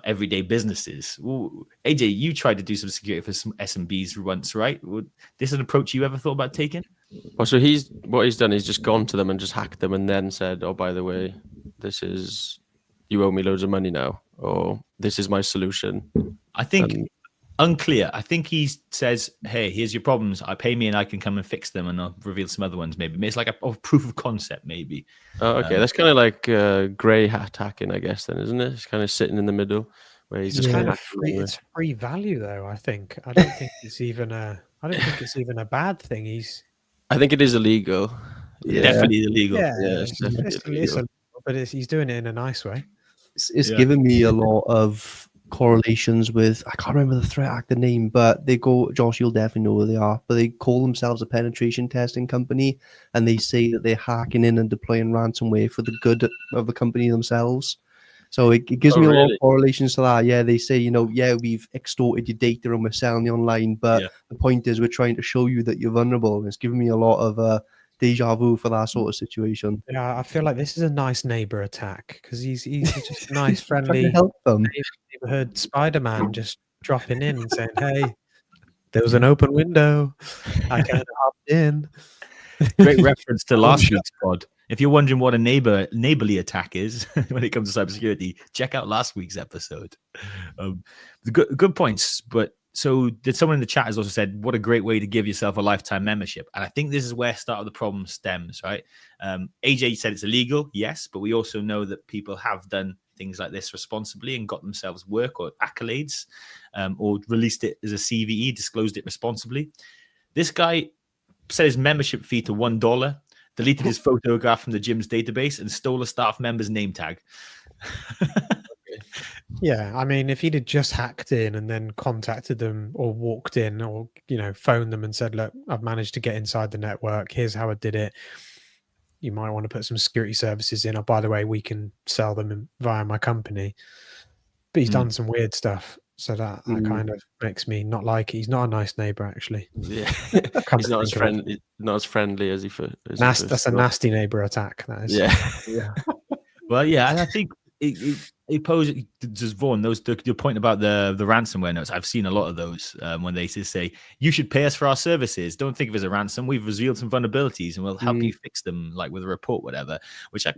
everyday businesses. Ooh, AJ, you tried to do some security for some SMBs once, right? Would this an approach you ever thought about taking? Well, so what he's done is just gone to them and just hacked them, and then said, "Oh, by the way, you owe me loads of money now," or "This is my solution." I think unclear. I think he says, "Hey, here's your problems. Pay me, and I can come and fix them, and I'll reveal some other ones. Maybe it's like a proof of concept, maybe." Oh, okay, that's kind of like grey hat hacking, I guess. Then, isn't it? It's kind of sitting in the middle where he's just kind of free. It's free value, though. I think. I don't think it's even a bad thing. I think it is illegal. Yeah. Definitely illegal. Yeah, it's illegal. But he's doing it in a nice way. It's given me a lot of correlations with, I can't remember the threat actor name, but they go, Josh, you'll definitely know who they are, but they call themselves a penetration testing company, and they say that they're hacking in and deploying ransomware for the good of the company themselves. So it gives me a lot of correlations to that. Yeah, they say, we've extorted your data and we're selling you online, but the point is we're trying to show you that you're vulnerable. And it's given me a lot of deja vu for that sort of situation. Yeah, I feel like this is a nice neighbor attack because he's just a nice, friendly, help them. Neighborhood Spider-Man just dropping in and saying, "Hey, there was an open window. I kind of hopped in." Great reference to last week's pod. If you're wondering what a neighborly attack is when it comes to cybersecurity, check out last week's episode. Good points. But so did someone in the chat has also said, what a great way to give yourself a lifetime membership. And I think this is where start of the problem stems, right? AJ said it's illegal. Yes, but we also know that people have done things like this responsibly and got themselves work or accolades, or released it as a CVE, disclosed it responsibly. This guy set his membership fee to $1, deleted his photograph from the gym's database, and stole a staff member's name tag. Yeah, I mean, if he'd have just hacked in and then contacted them or walked in or, phoned them and said, look, I've managed to get inside the network. Here's how I did it. You might want to put some security services in. Or, by the way, we can sell them via my company. But he's done some weird stuff. So that kind of makes me not like it. He's not a nice neighbor, actually. Yeah, he's not as friendly as he. That's a nasty neighbor attack. That is. Yeah. Well, yeah, and I think it poses just Vaughan. Your point about the ransomware notes. I've seen a lot of those when they say you should pay us for our services. Don't think of it as a ransom. We've revealed some vulnerabilities and we'll help you fix them, like with a report, whatever. Which I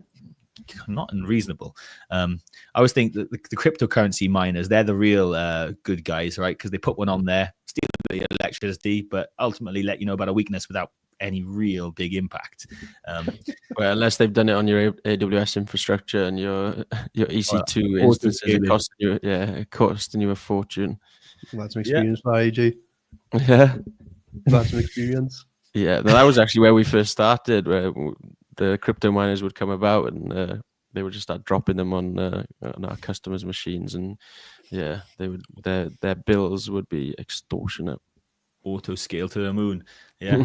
not unreasonable. I always think that the cryptocurrency miners, they're the real good guys, right? Because they put one on there, steal a bit of electricity, but ultimately let you know about a weakness without any real big impact. Well, unless they've done it on your AWS infrastructure and your EC2 instances, it costing you a fortune. That's some experience for AJ. Yeah, that's some experience. Yeah, that was actually where we first started, where the crypto miners would come about and they would just start dropping them on our customers' machines, and yeah, they would their bills would be extortionate. Auto scale to the moon. Yeah.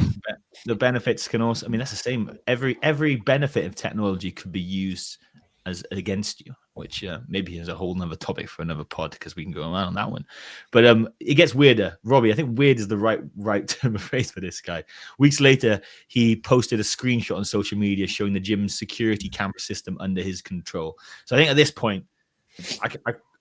The benefits can also, I mean, that's the same. Every benefit of technology could be used as against you, which maybe is a whole nother topic for another pod, because we can go around on that one. But it gets weirder. Robbie, I think weird is the right term of phrase for this guy. Weeks later, he posted a screenshot on social media showing the gym's security camera system under his control. So I think at this point,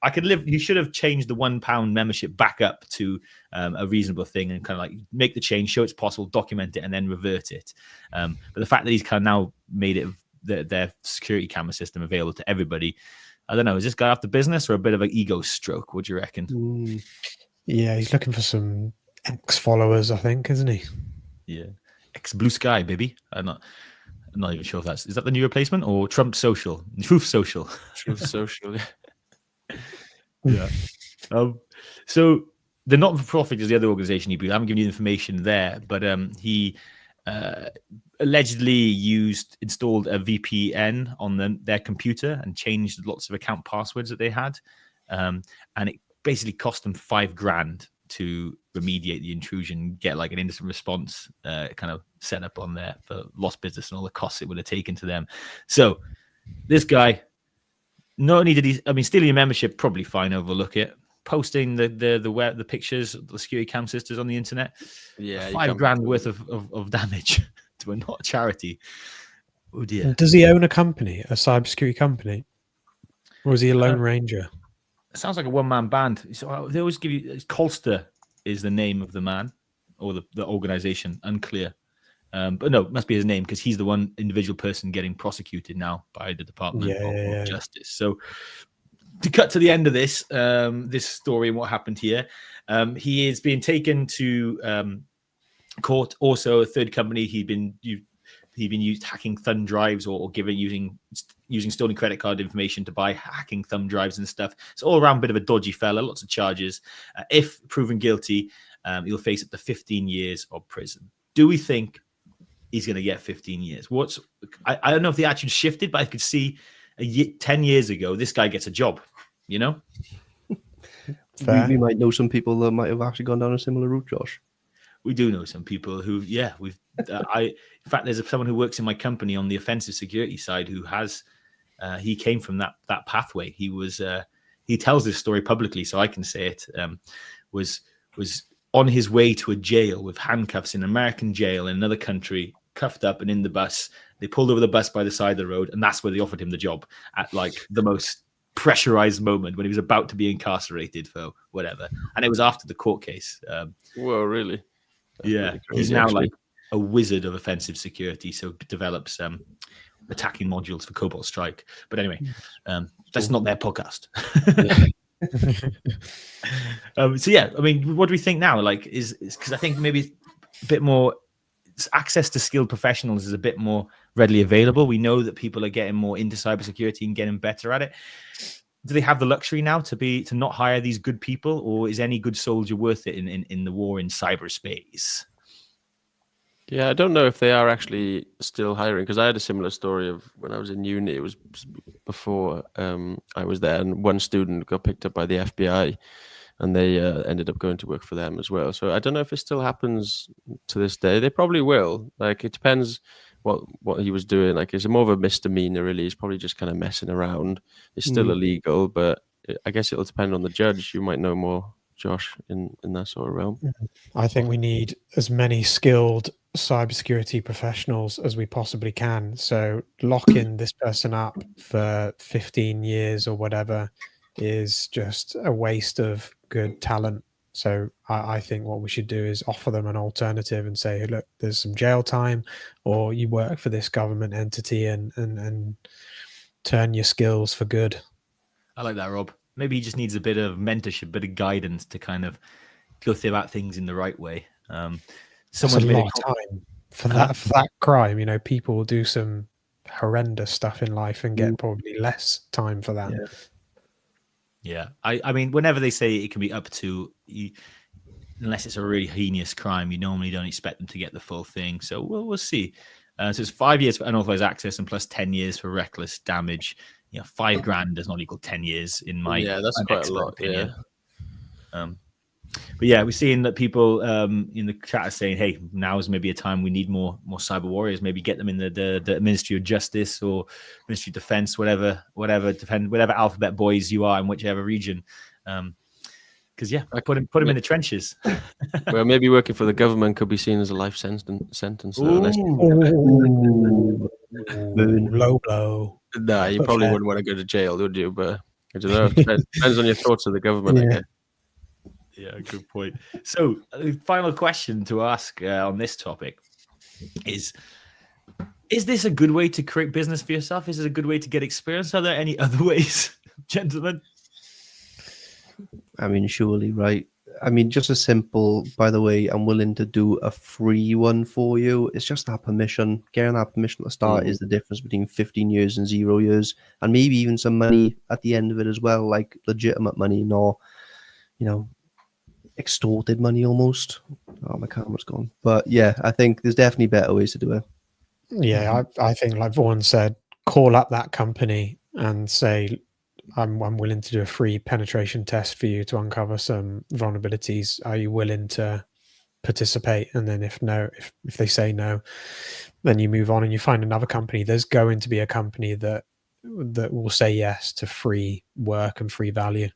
I could live. You should have changed the £1 membership back up to a reasonable thing and kind of like make the change, show it's possible, document it, and then revert it. But the fact that he's kind of now made it their security camera system available to everybody, I don't know. Is this guy off the business or a bit of an ego stroke? What do you reckon? Yeah, he's looking for some ex-followers, I think, isn't he? Yeah, ex-Blue Sky, baby. I'm not even sure if is that the new replacement or Trump Social, Truth Social. Truth Social. Yeah. So the not-for-profit is the other organization he blew. I haven't given you information there, but he allegedly installed a VPN on their computer and changed lots of account passwords that they had, and it basically cost them $5,000 to remediate the intrusion, get like an instant response kind of set up on there for lost business and all the costs it would have taken to them. So this guy, not only did stealing your membership, probably fine, overlook it. Posting the pictures of the security cam sisters on the internet, $5,000 worth of damage to a not charity. Oh dear. Does he own a company, a cybersecurity company, or is he a lone ranger? It sounds like a one-man band. So they always give you Colster is the name of the man or the organization. Unclear. But no, it must be his name, because he's the one individual person getting prosecuted now by the Department of Justice. So to cut to the end of this story and what happened here, he is being taken to court. Also, a third company he'd been used hacking thumb drives or using stolen credit card information to buy hacking thumb drives and stuff. It's all around a bit of a dodgy fella. Lots of charges. If proven guilty, he'll face up to 15 years of prison. Do we think he's going to get 15 years? I don't know if the attitude shifted, but I could see 10 years ago, this guy gets a job, you know? We might know some people that might have actually gone down a similar route, Josh. We do know some people who, in fact, there's someone who works in my company on the offensive security side who has, he came from that pathway. He tells this story publicly, so I can say it, was on his way to a jail with handcuffs in an American jail in another country, cuffed up and in the bus. They pulled over the bus by the side of the road, and that's where they offered him the job at like the most pressurized moment when he was about to be incarcerated for whatever. And it was after the court case. Whoa, really? That's yeah. Crazy, he's now actually like a wizard of offensive security. So develops attacking modules for Cobalt Strike. But anyway, that's not their podcast. So yeah, I mean, what do we think now? Like, is because I think maybe a bit more access to skilled professionals is a bit more readily available. We know that people are getting more into cybersecurity and getting better at it. Do they have the luxury now to not hire these good people, or is any good soldier worth it in the war in cyberspace? Yeah, I don't know if they are actually still hiring, because I had a similar story of when I was in uni. It was before I was there, and one student got picked up by the FBI, and they ended up going to work for them as well. So I don't know if it still happens to this day. They probably will. Like, it depends what he was doing. Like, it's more of a misdemeanor, really. He's probably just kind of messing around. It's still illegal, but I guess it'll depend on the judge. You might know more, Josh, in that sort of realm. I think we need as many skilled cybersecurity professionals as we possibly can. So locking this person up for 15 years or whatever is just a waste of good talent. So I think what we should do is offer them an alternative and say, look, there's some jail time, or you work for this government entity and turn your skills for good. I like that, Rob. Maybe he just needs a bit of mentorship, a bit of guidance to kind of go through about things in the right way. That's a lot of time for that crime. You know, people will do some horrendous stuff in life and get probably less time for that. Yeah. I mean, whenever they say it can be up to, unless it's a really heinous crime, you normally don't expect them to get the full thing. So we'll see. So it's 5 years for unauthorized access and plus 10 years for reckless damage. You know, $5,000 does not equal 10 years in my that's quite a lot. Opinion. But yeah, we're seeing that people in the chat are saying, "Hey, now is maybe a time we need more cyber warriors. Maybe get them in the Ministry of Justice or Ministry of Defense, whatever alphabet boys you are in whichever region." Because put him in the trenches. Well, maybe working for the government could be seen as a life sentence. Low blow. No, you probably wouldn't want to go to jail, would you? But I don't know. Depends on your thoughts of the government, I guess. Yeah, good point. So, the final question to ask on this topic is this a good way to create business for yourself? Is it a good way to get experience? Are there any other ways, gentlemen? I mean, surely, right? I mean, just a simple, by the way, I'm willing to do a free one for you. It's just that permission. Getting that permission to start is the difference between 15 years and 0 years. And maybe even some money at the end of it as well, like legitimate money, not, extorted money almost. Oh, my camera's gone. But yeah, I think there's definitely better ways to do it. Yeah, I think, like Vaughan said, call up that company and say, I'm willing to do a free penetration test for you to uncover some vulnerabilities. Are you willing to participate? And then if they say no, then you move on and you find another company. There's going to be a company that will say yes to free work and free value.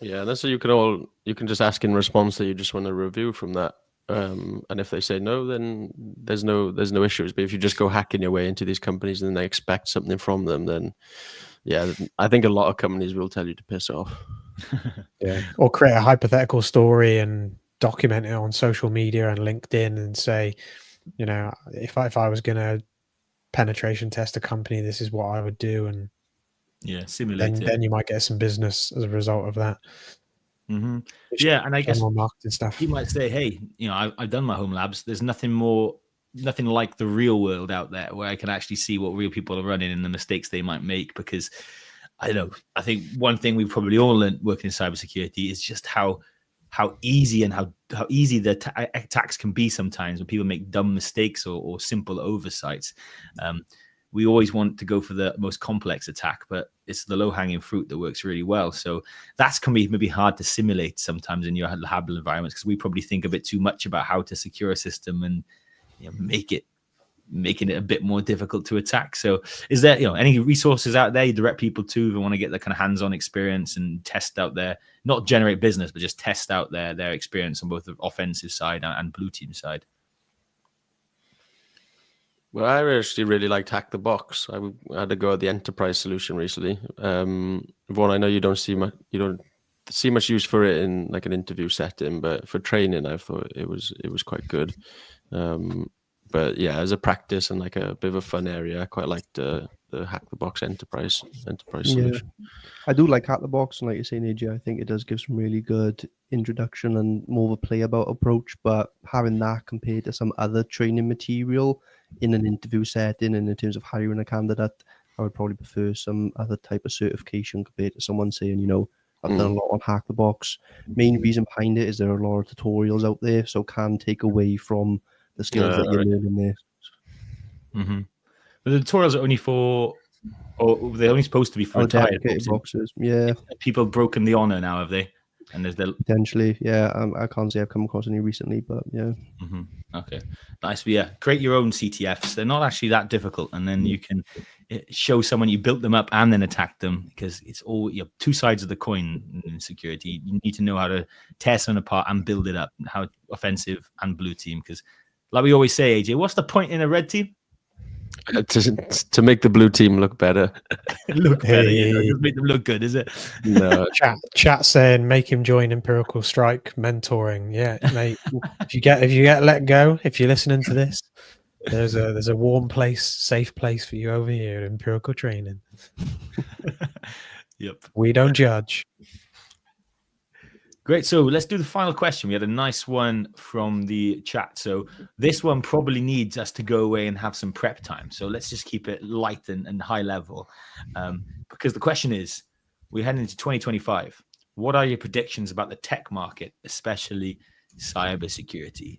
Yeah, that's so you can just ask in response that you just want a review from that. And if they say no, then there's no issues. But if you just go hacking your way into these companies and then they expect something from them, then yeah, I think a lot of companies will tell you to piss off. Yeah, or create a hypothetical story and document it on social media and LinkedIn and say, if I was going to penetration test a company, this is what I would do, and simulate it. Then you might get some business as a result of that. Mm-hmm. Yeah, and I guess marketing stuff. You might say, "Hey, I've done my home labs. There's nothing like the real world out there where I can actually see what real people are running and the mistakes they might make." Because I think one thing we've probably all learned working in cybersecurity is just how easy and how easy the attacks can be sometimes when people make dumb mistakes or simple oversights. We always want to go for the most complex attack, but it's the low-hanging fruit that works really well. So that's can be maybe hard to simulate sometimes in your lab environments, because we probably think a bit too much about how to secure a system and making it a bit more difficult to attack. So is there any resources out there you direct people to if they want to get the kind of hands-on experience and test out their, not generate business, but just test out their experience on both the offensive side and blue team side? Well, I actually really liked Hack the Box. I had to go at the enterprise solution recently. Vaughan, I know you don't see much use for it in like an interview setting, but for training, I thought it was quite good. But yeah, as a practice and like a bit of a fun area, I quite like the hack the box enterprise solution. I do like Hack the Box, and like you're saying, AJ, I think it does give some really good introduction and more of a play about approach. But having that compared to some other training material in an interview setting and in terms of hiring a candidate, I would probably prefer some other type of certification compared to someone saying, I've done a lot on Hack the Box. Main reason behind it is there are a lot of tutorials out there, so can take away from the skills that you're learning there. Mm-hmm. But the tutorials are only they're only supposed to be for retired boxes. Yeah. People broken the honor now, have they? And there's potentially, yeah. I can't say I've come across any recently, but yeah. Mm-hmm. Okay, nice. But yeah, create your own CTFs. They're not actually that difficult, and then you can show someone you built them up and then attack them, because it's all two sides of the coin in security. You need to know how to tear someone apart and build it up. How offensive and blue team, because like we always say, AJ, what's the point in a red team? To make the blue team look better. Just make them look good, is it? No. Chat saying make him join Empirical Strike mentoring. Yeah, mate. if you get let go, if you're listening to this, there's a warm place, safe place for you over here at Empirical Training. Yep. We don't judge. Great. So let's do the final question. We had a nice one from the chat. So this one probably needs us to go away and have some prep time. So let's just keep it light and high level. Because the question is, we're heading into 2025. What are your predictions about the tech market, especially cybersecurity?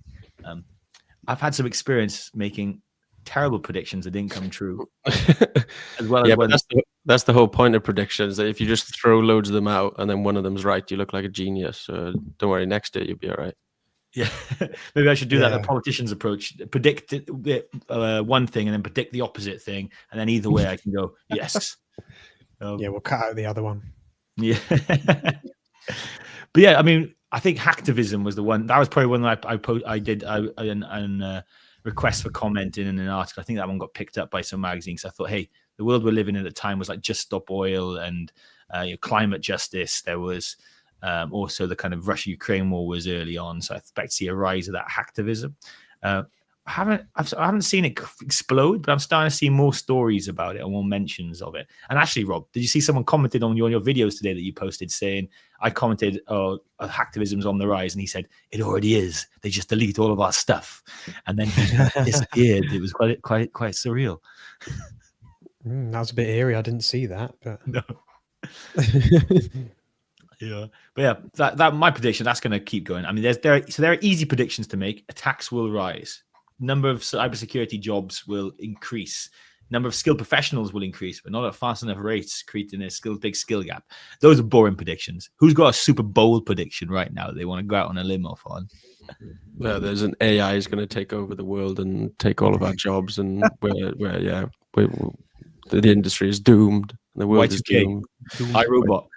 I've had some experience making terrible predictions that didn't come true. As well as that's the whole point of predictions. That if you just throw loads of them out and then one of them's right, you look like a genius. So don't worry, next day you'll be all right. Yeah, maybe I should do that. The politician's approach: predict one thing and then predict the opposite thing, and then either way I can go yes. We'll cut out the other one. Yeah, but yeah, I mean, I think hacktivism was the one. That was probably one that I did request for commenting in an article. I think that one got picked up by some magazines. I thought, hey, the world we're living in at the time was like Just Stop Oil and climate justice. There was also the kind of Russia-Ukraine war was early on. So I expect to see a rise of that hacktivism. I haven't seen it explode, but I'm starting to see more stories about it and more mentions of it. And actually, Rob, did you see someone commented on your videos today that you posted saying, I commented, hacktivism's on the rise, and he said, it already is. They just delete all of our stuff. And then he disappeared. It was quite surreal. That was a bit eerie. I didn't see that, but no. Yeah, but yeah, that my prediction, that's going to keep going. I mean, there are easy predictions to make. Attacks will rise. Number of cybersecurity jobs will increase. Number of skilled professionals will increase, but not at fast enough rates, creating a big skill gap. Those are boring predictions. Who's got a super bold prediction right now that they want to go out on a limb off on? Well, there's an AI is going to take over the world and take all of our jobs, and the industry is doomed. The world is doomed. iRobot.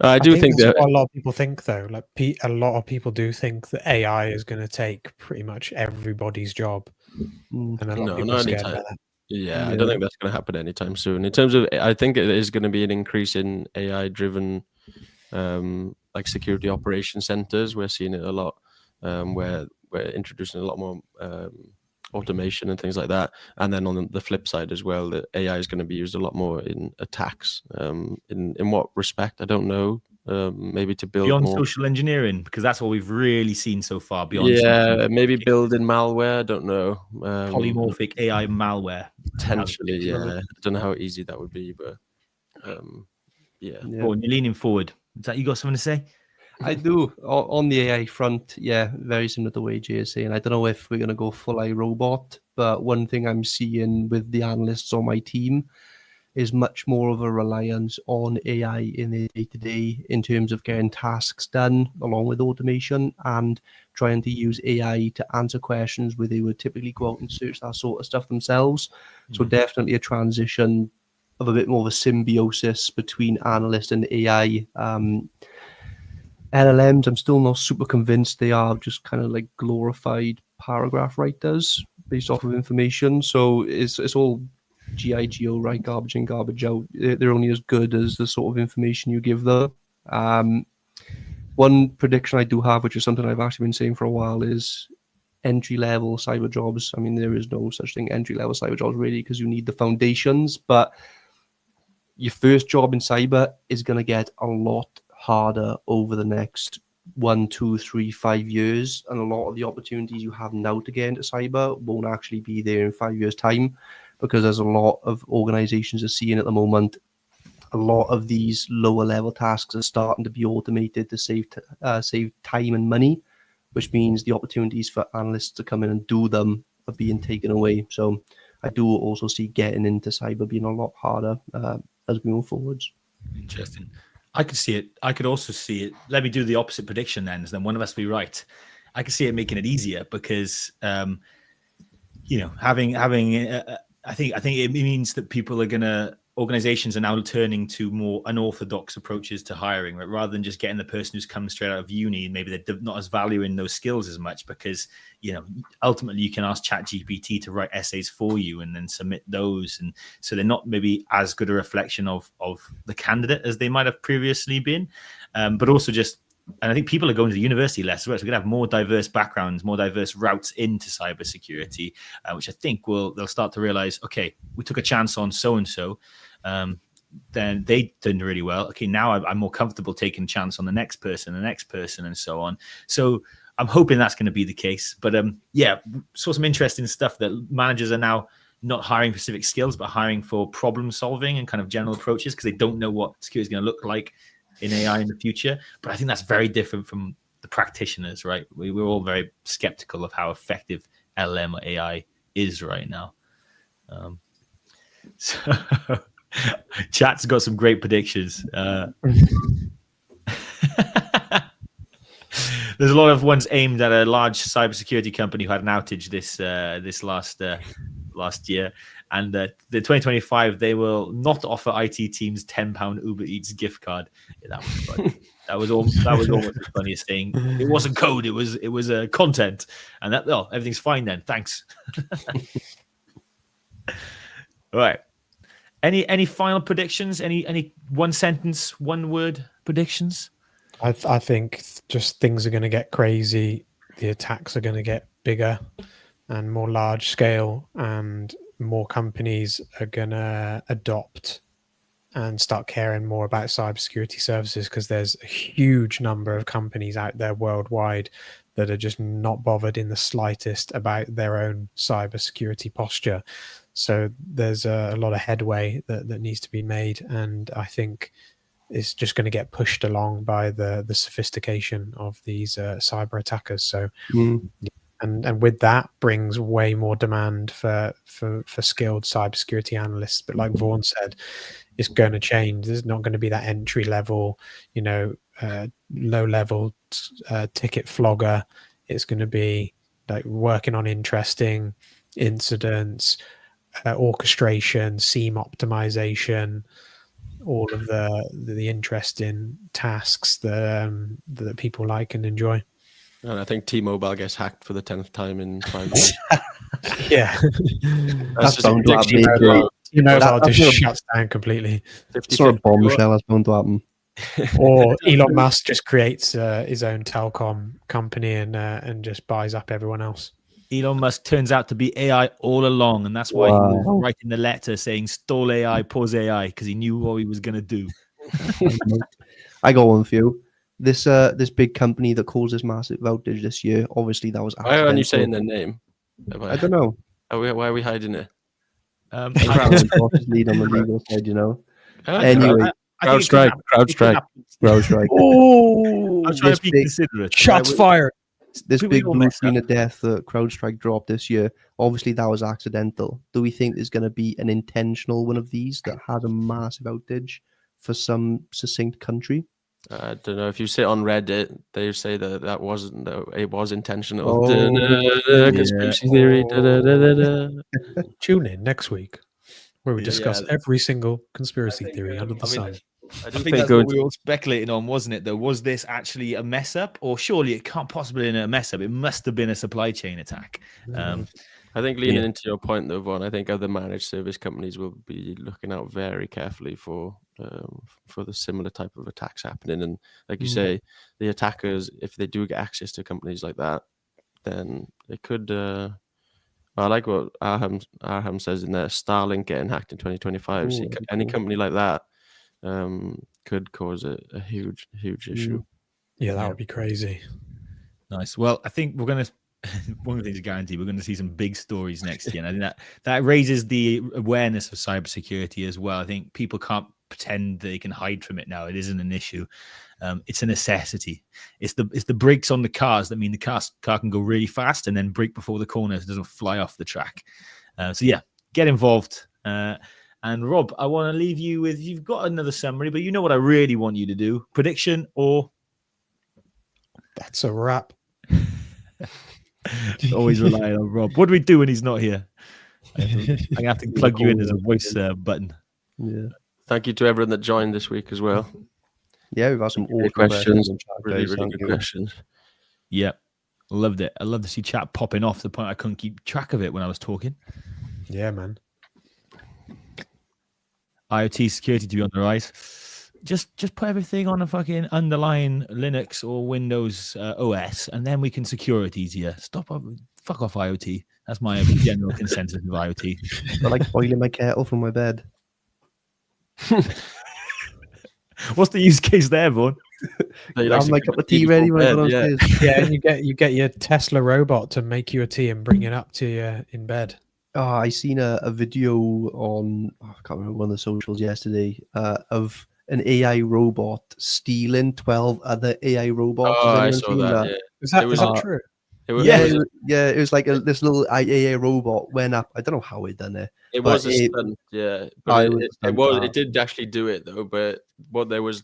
I do think that what a lot of people think, though. Like a lot of people do think that AI is going to take pretty much everybody's job, and a lot of people are scared about that. Yeah, I don't think that's going to happen anytime soon. In terms of, I think it is going to be an increase in AI-driven, like security operation centers. We're seeing it a lot, where we're introducing a lot more automation and things like that. And then on the flip side as well, the AI is going to be used a lot more in attacks. In what respect, I don't know. Maybe to build beyond more social engineering, because that's what we've really seen so far. Beyond maybe building malware. I don't know. Polymorphic AI malware. Potentially, yeah. I don't know how easy that would be, but yeah. Oh, and you're leaning forward. Is that you got something to say? I do. On the AI front, yeah, very similar to what Jay is saying. I don't know if we're going to go full iRobot, but one thing I'm seeing with the analysts on my team is much more of a reliance on AI in their day-to-day in terms of getting tasks done along with automation and trying to use AI to answer questions where they would typically go out and search that sort of stuff themselves. So definitely a transition of a bit more of a symbiosis between analyst and AI. LLMs, I'm still not super convinced they are just kind of like glorified paragraph writers based off of information. So it's all GIGO, right? Garbage in, garbage out. They're only as good as the sort of information you give them. One prediction I do have, which is something I've actually been saying for a while, is entry-level cyber jobs. I mean, there is no such thing entry-level cyber jobs really, because you need the foundations. But your first job in cyber is going to get a lot harder over the next 1, 2, 3, 5 years, and a lot of the opportunities you have now to get into cyber won't actually be there in 5 years' time, because there's a lot of organizations are seeing at the moment a lot of these lower level tasks are starting to be automated to save time and money, which means the opportunities for analysts to come in and do them are being taken away. So I do also see getting into cyber being a lot harder as we move forwards. Interesting. I could see it. I could also see it. Let me do the opposite prediction then one of us will be right. I could see it making it easier because, having I think it means that organizations are now turning to more unorthodox approaches to hiring, right? Rather than just getting the person who's come straight out of uni, maybe they're not as valuing those skills as much, because ultimately you can ask ChatGPT to write essays for you and then submit those, and so they're not maybe as good a reflection of the candidate as they might have previously been, but also just. And I think people are going to the university less as well. So we're going to have more diverse backgrounds, more diverse routes into cybersecurity, which I think they'll start to realize, okay, we took a chance on so-and-so, then they did really well. Okay, now I'm more comfortable taking a chance on the next person, and so on. So I'm hoping that's going to be the case. But saw some interesting stuff that managers are now not hiring for specific skills, but hiring for problem solving and kind of general approaches, because they don't know what security is going to look like in AI in the future. But I think that's very different from the practitioners, right? We're all very skeptical of how effective LLM or AI is right now. So chat's got some great predictions. There's a lot of ones aimed at a large cybersecurity company who had an outage this last year, and the 2025 they will not offer IT teams £10 Uber Eats gift card. Yeah, that was funny. that was almost the funniest thing. It wasn't code; it was content, and everything's fine then. Thanks. All right. Any final predictions? Any one sentence, one word predictions? I think just things are going to get crazy. The attacks are going to get bigger and more large scale, and more companies are going to adopt and start caring more about cybersecurity services, because there's a huge number of companies out there worldwide that are just not bothered in the slightest about their own cybersecurity posture. So there's a lot of headway that needs to be made, and I think it's just going to get pushed along by the sophistication of these cyber attackers. So, and with that brings way more demand for skilled cybersecurity analysts. But like Vaughan said, it's going to change. There's not going to be that entry level, low level ticket flogger. It's going to be like working on interesting incidents, orchestration, SIEM optimization, all of the interesting tasks that people like and enjoy. And I think T-Mobile gets hacked for the 10th time in 5 years. Yeah, that's just bound to happen. T-Mobile just shuts down completely. Sort of bombshell that's bound to happen. Or Elon Musk just creates his own telecom company and just buys up everyone else. Elon Musk turns out to be AI all along, and that's why he was writing the letter saying "stall AI, pause AI," because he knew what he was going to do. I got one for you. This big company that caused this massive outage this year. Obviously, that was accidental. Why aren't you saying their name? I don't know. Why are we hiding it? Lead on the legal side, Anyway, CrowdStrike. Oh, I'm trying to be considerate. Shots fired. This big blue screen of death that CrowdStrike dropped this year, obviously that was accidental. Do we think there's going to be an intentional one of these that had a massive outage for some succinct country? I don't know. If you sit on Reddit, they say that wasn't. It was intentional. Oh, Conspiracy theory. Tune in next week where we discuss every single conspiracy theory under the sun. I think that's what we were all speculating on, wasn't it? Though, was this actually a mess up, or surely it can't possibly be a mess up? It must have been a supply chain attack. I think leaning into your point, though, Vaughn, I think other managed service companies will be looking out very carefully for the similar type of attacks happening. And like you say, the attackers, if they do get access to companies like that, then it could. I like what Arham says in there. Starlink getting hacked in 2025. Ooh, See, that'd be any cool. company like that could cause a huge issue. Yeah, that would be crazy. Nice. Well, I think we're going to, one of the things is guaranteed, we're going to see some big stories next year. And I think that raises the awareness of cybersecurity as well. I think people can't pretend they can hide from it now. It isn't an issue. It's a necessity. It's the brakes on the cars that mean the car can go really fast and then brake before the corner so it doesn't fly off the track. So yeah, get involved. And Rob, I want to leave you with, you've got another summary, but you know what I really want you to do. Prediction or... That's a wrap. Always relying on Rob. What do we do when he's not here? I have to plug you in as a voice button. Yeah. Thank you to everyone that joined this week as well. Yeah, we've had some awesome questions. in chat, Really, guys. really good questions. Yeah, loved it. I love to see chat popping off to the point I couldn't keep track of it when I was talking. Yeah, man. IoT security to be on the rise. Just put everything on a fucking underlying Linux or Windows OS, and then we can secure it easier. Fuck off IoT. That's my general consensus of IoT. I like boiling my kettle from my bed. What's the use case there, Vaughan? I have my cup of tea ready when I go downstairs. Yeah, and you get your Tesla robot to make you a tea and bring it up to you in bed. Oh, I seen a video on, I can't remember, one of the socials yesterday, of an AI robot stealing 12 other AI robots. Oh, I Has saw anyone seen that. Yeah. Is that, was- is that true? It was, Yeah, it was like this little AI robot went up. I don't know how it done it. it was a but stunt, yeah. Oh, But it was a stunt, it did actually do it though. But there was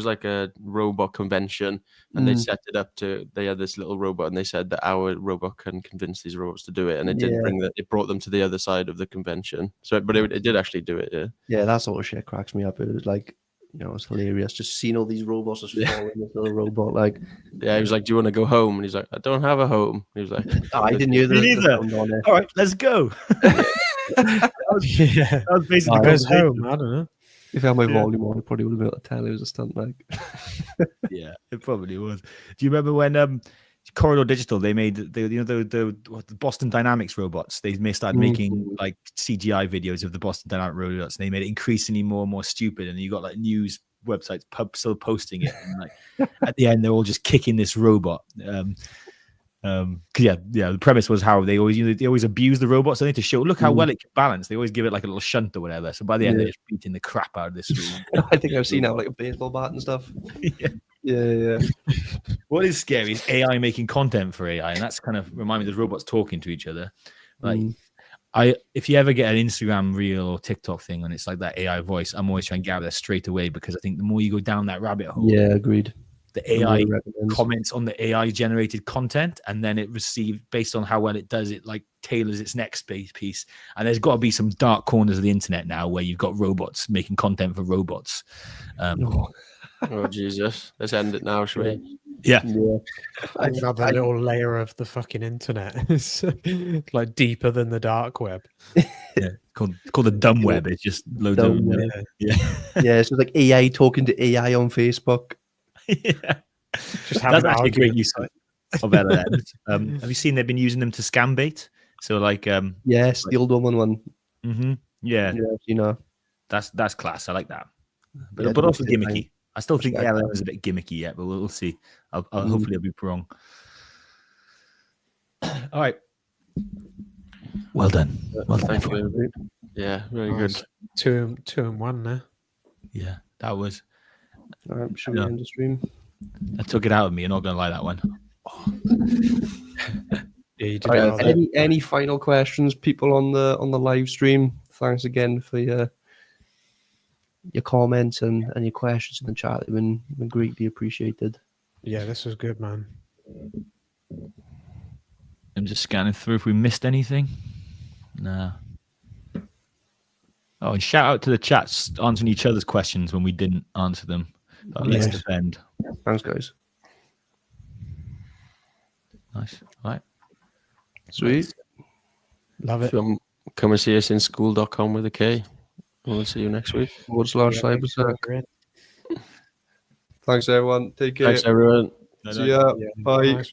like a robot convention, and they set it up to. They had this little robot, and they said that our robot can convince these robots to do it, and it did it brought them to the other side of the convention. So, but it did actually do it, yeah. Yeah, that sort of shit cracks me up. It was like, it's hilarious just seeing all these robots just following this little robot. Like, yeah, he was like, "Do you want to go home?" And he's like, "I don't have a home." He was like, I didn't hear Me the neither. sound on it. All right, let's go. that was basically Goes home. I don't know. If I had my volume on, I probably would have been able to tell it was a stunt. Like, Yeah, it probably was. Do you remember when Corridor Digital they made the Boston Dynamics robots? They started making like CGI videos of the Boston Dynamics robots, and they made it increasingly more and more stupid. And you got like news websites still posting it, and like at the end they're all just kicking this robot. The premise was how they always abuse the robots. So they need to show, look how well it can balance. They always give it like a little shunt or whatever. So by the end, they're just beating the crap out of this. I think I've seen how like a baseball bat and stuff. Yeah. What is scary is AI making content for AI, and that's kind of remind me there's robots talking to each other. Like, if you ever get an Instagram reel or TikTok thing and it's like that AI voice, I'm always trying to gather that straight away because I think the more you go down that rabbit hole, Yeah, agreed. the AI comments on the AI generated content, and then it receives based on how well it does it, like tailors its next piece. And there's got to be some dark corners of the internet now where you've got robots making content for robots. "Oh Jesus, let's end it now, shall we?" Yeah. Another little layer of the fucking internet. It's like deeper than the dark web. Yeah, called the dumb web. It's just loads of Yeah, so like AI talking to AI on Facebook. Yeah. Just That's actually a great use of LLMs. Have you seen they've been using them to scam bait? So like Yes, the old woman one. Yeah, that's class. I like that. But also gimmicky. I still think LLM is a bit gimmicky yet, but we'll see. Hopefully I'll be wrong. All right. Well done. Well done. Thank you. Yeah, very good. 2 and 1 now. Yeah, that was. All right, should we end the stream? I took it out of me. You're not going to like that one. Yeah, you did All right, any final questions, people on the live stream? Thanks again for your comments and your questions in the chat. They've been greatly appreciated. Yeah, this was good, man. I'm just scanning through if we missed anything. Nah. Oh, and shout out to the chats answering each other's questions when we didn't answer them. Let's defend. Thanks, guys. Nice. All right. Sweet. Love it. Come and see us in school.com with a K. We'll see you next week. /Cybersec. Thanks, everyone. Take care. Thanks, everyone. See ya. Bye. Nice.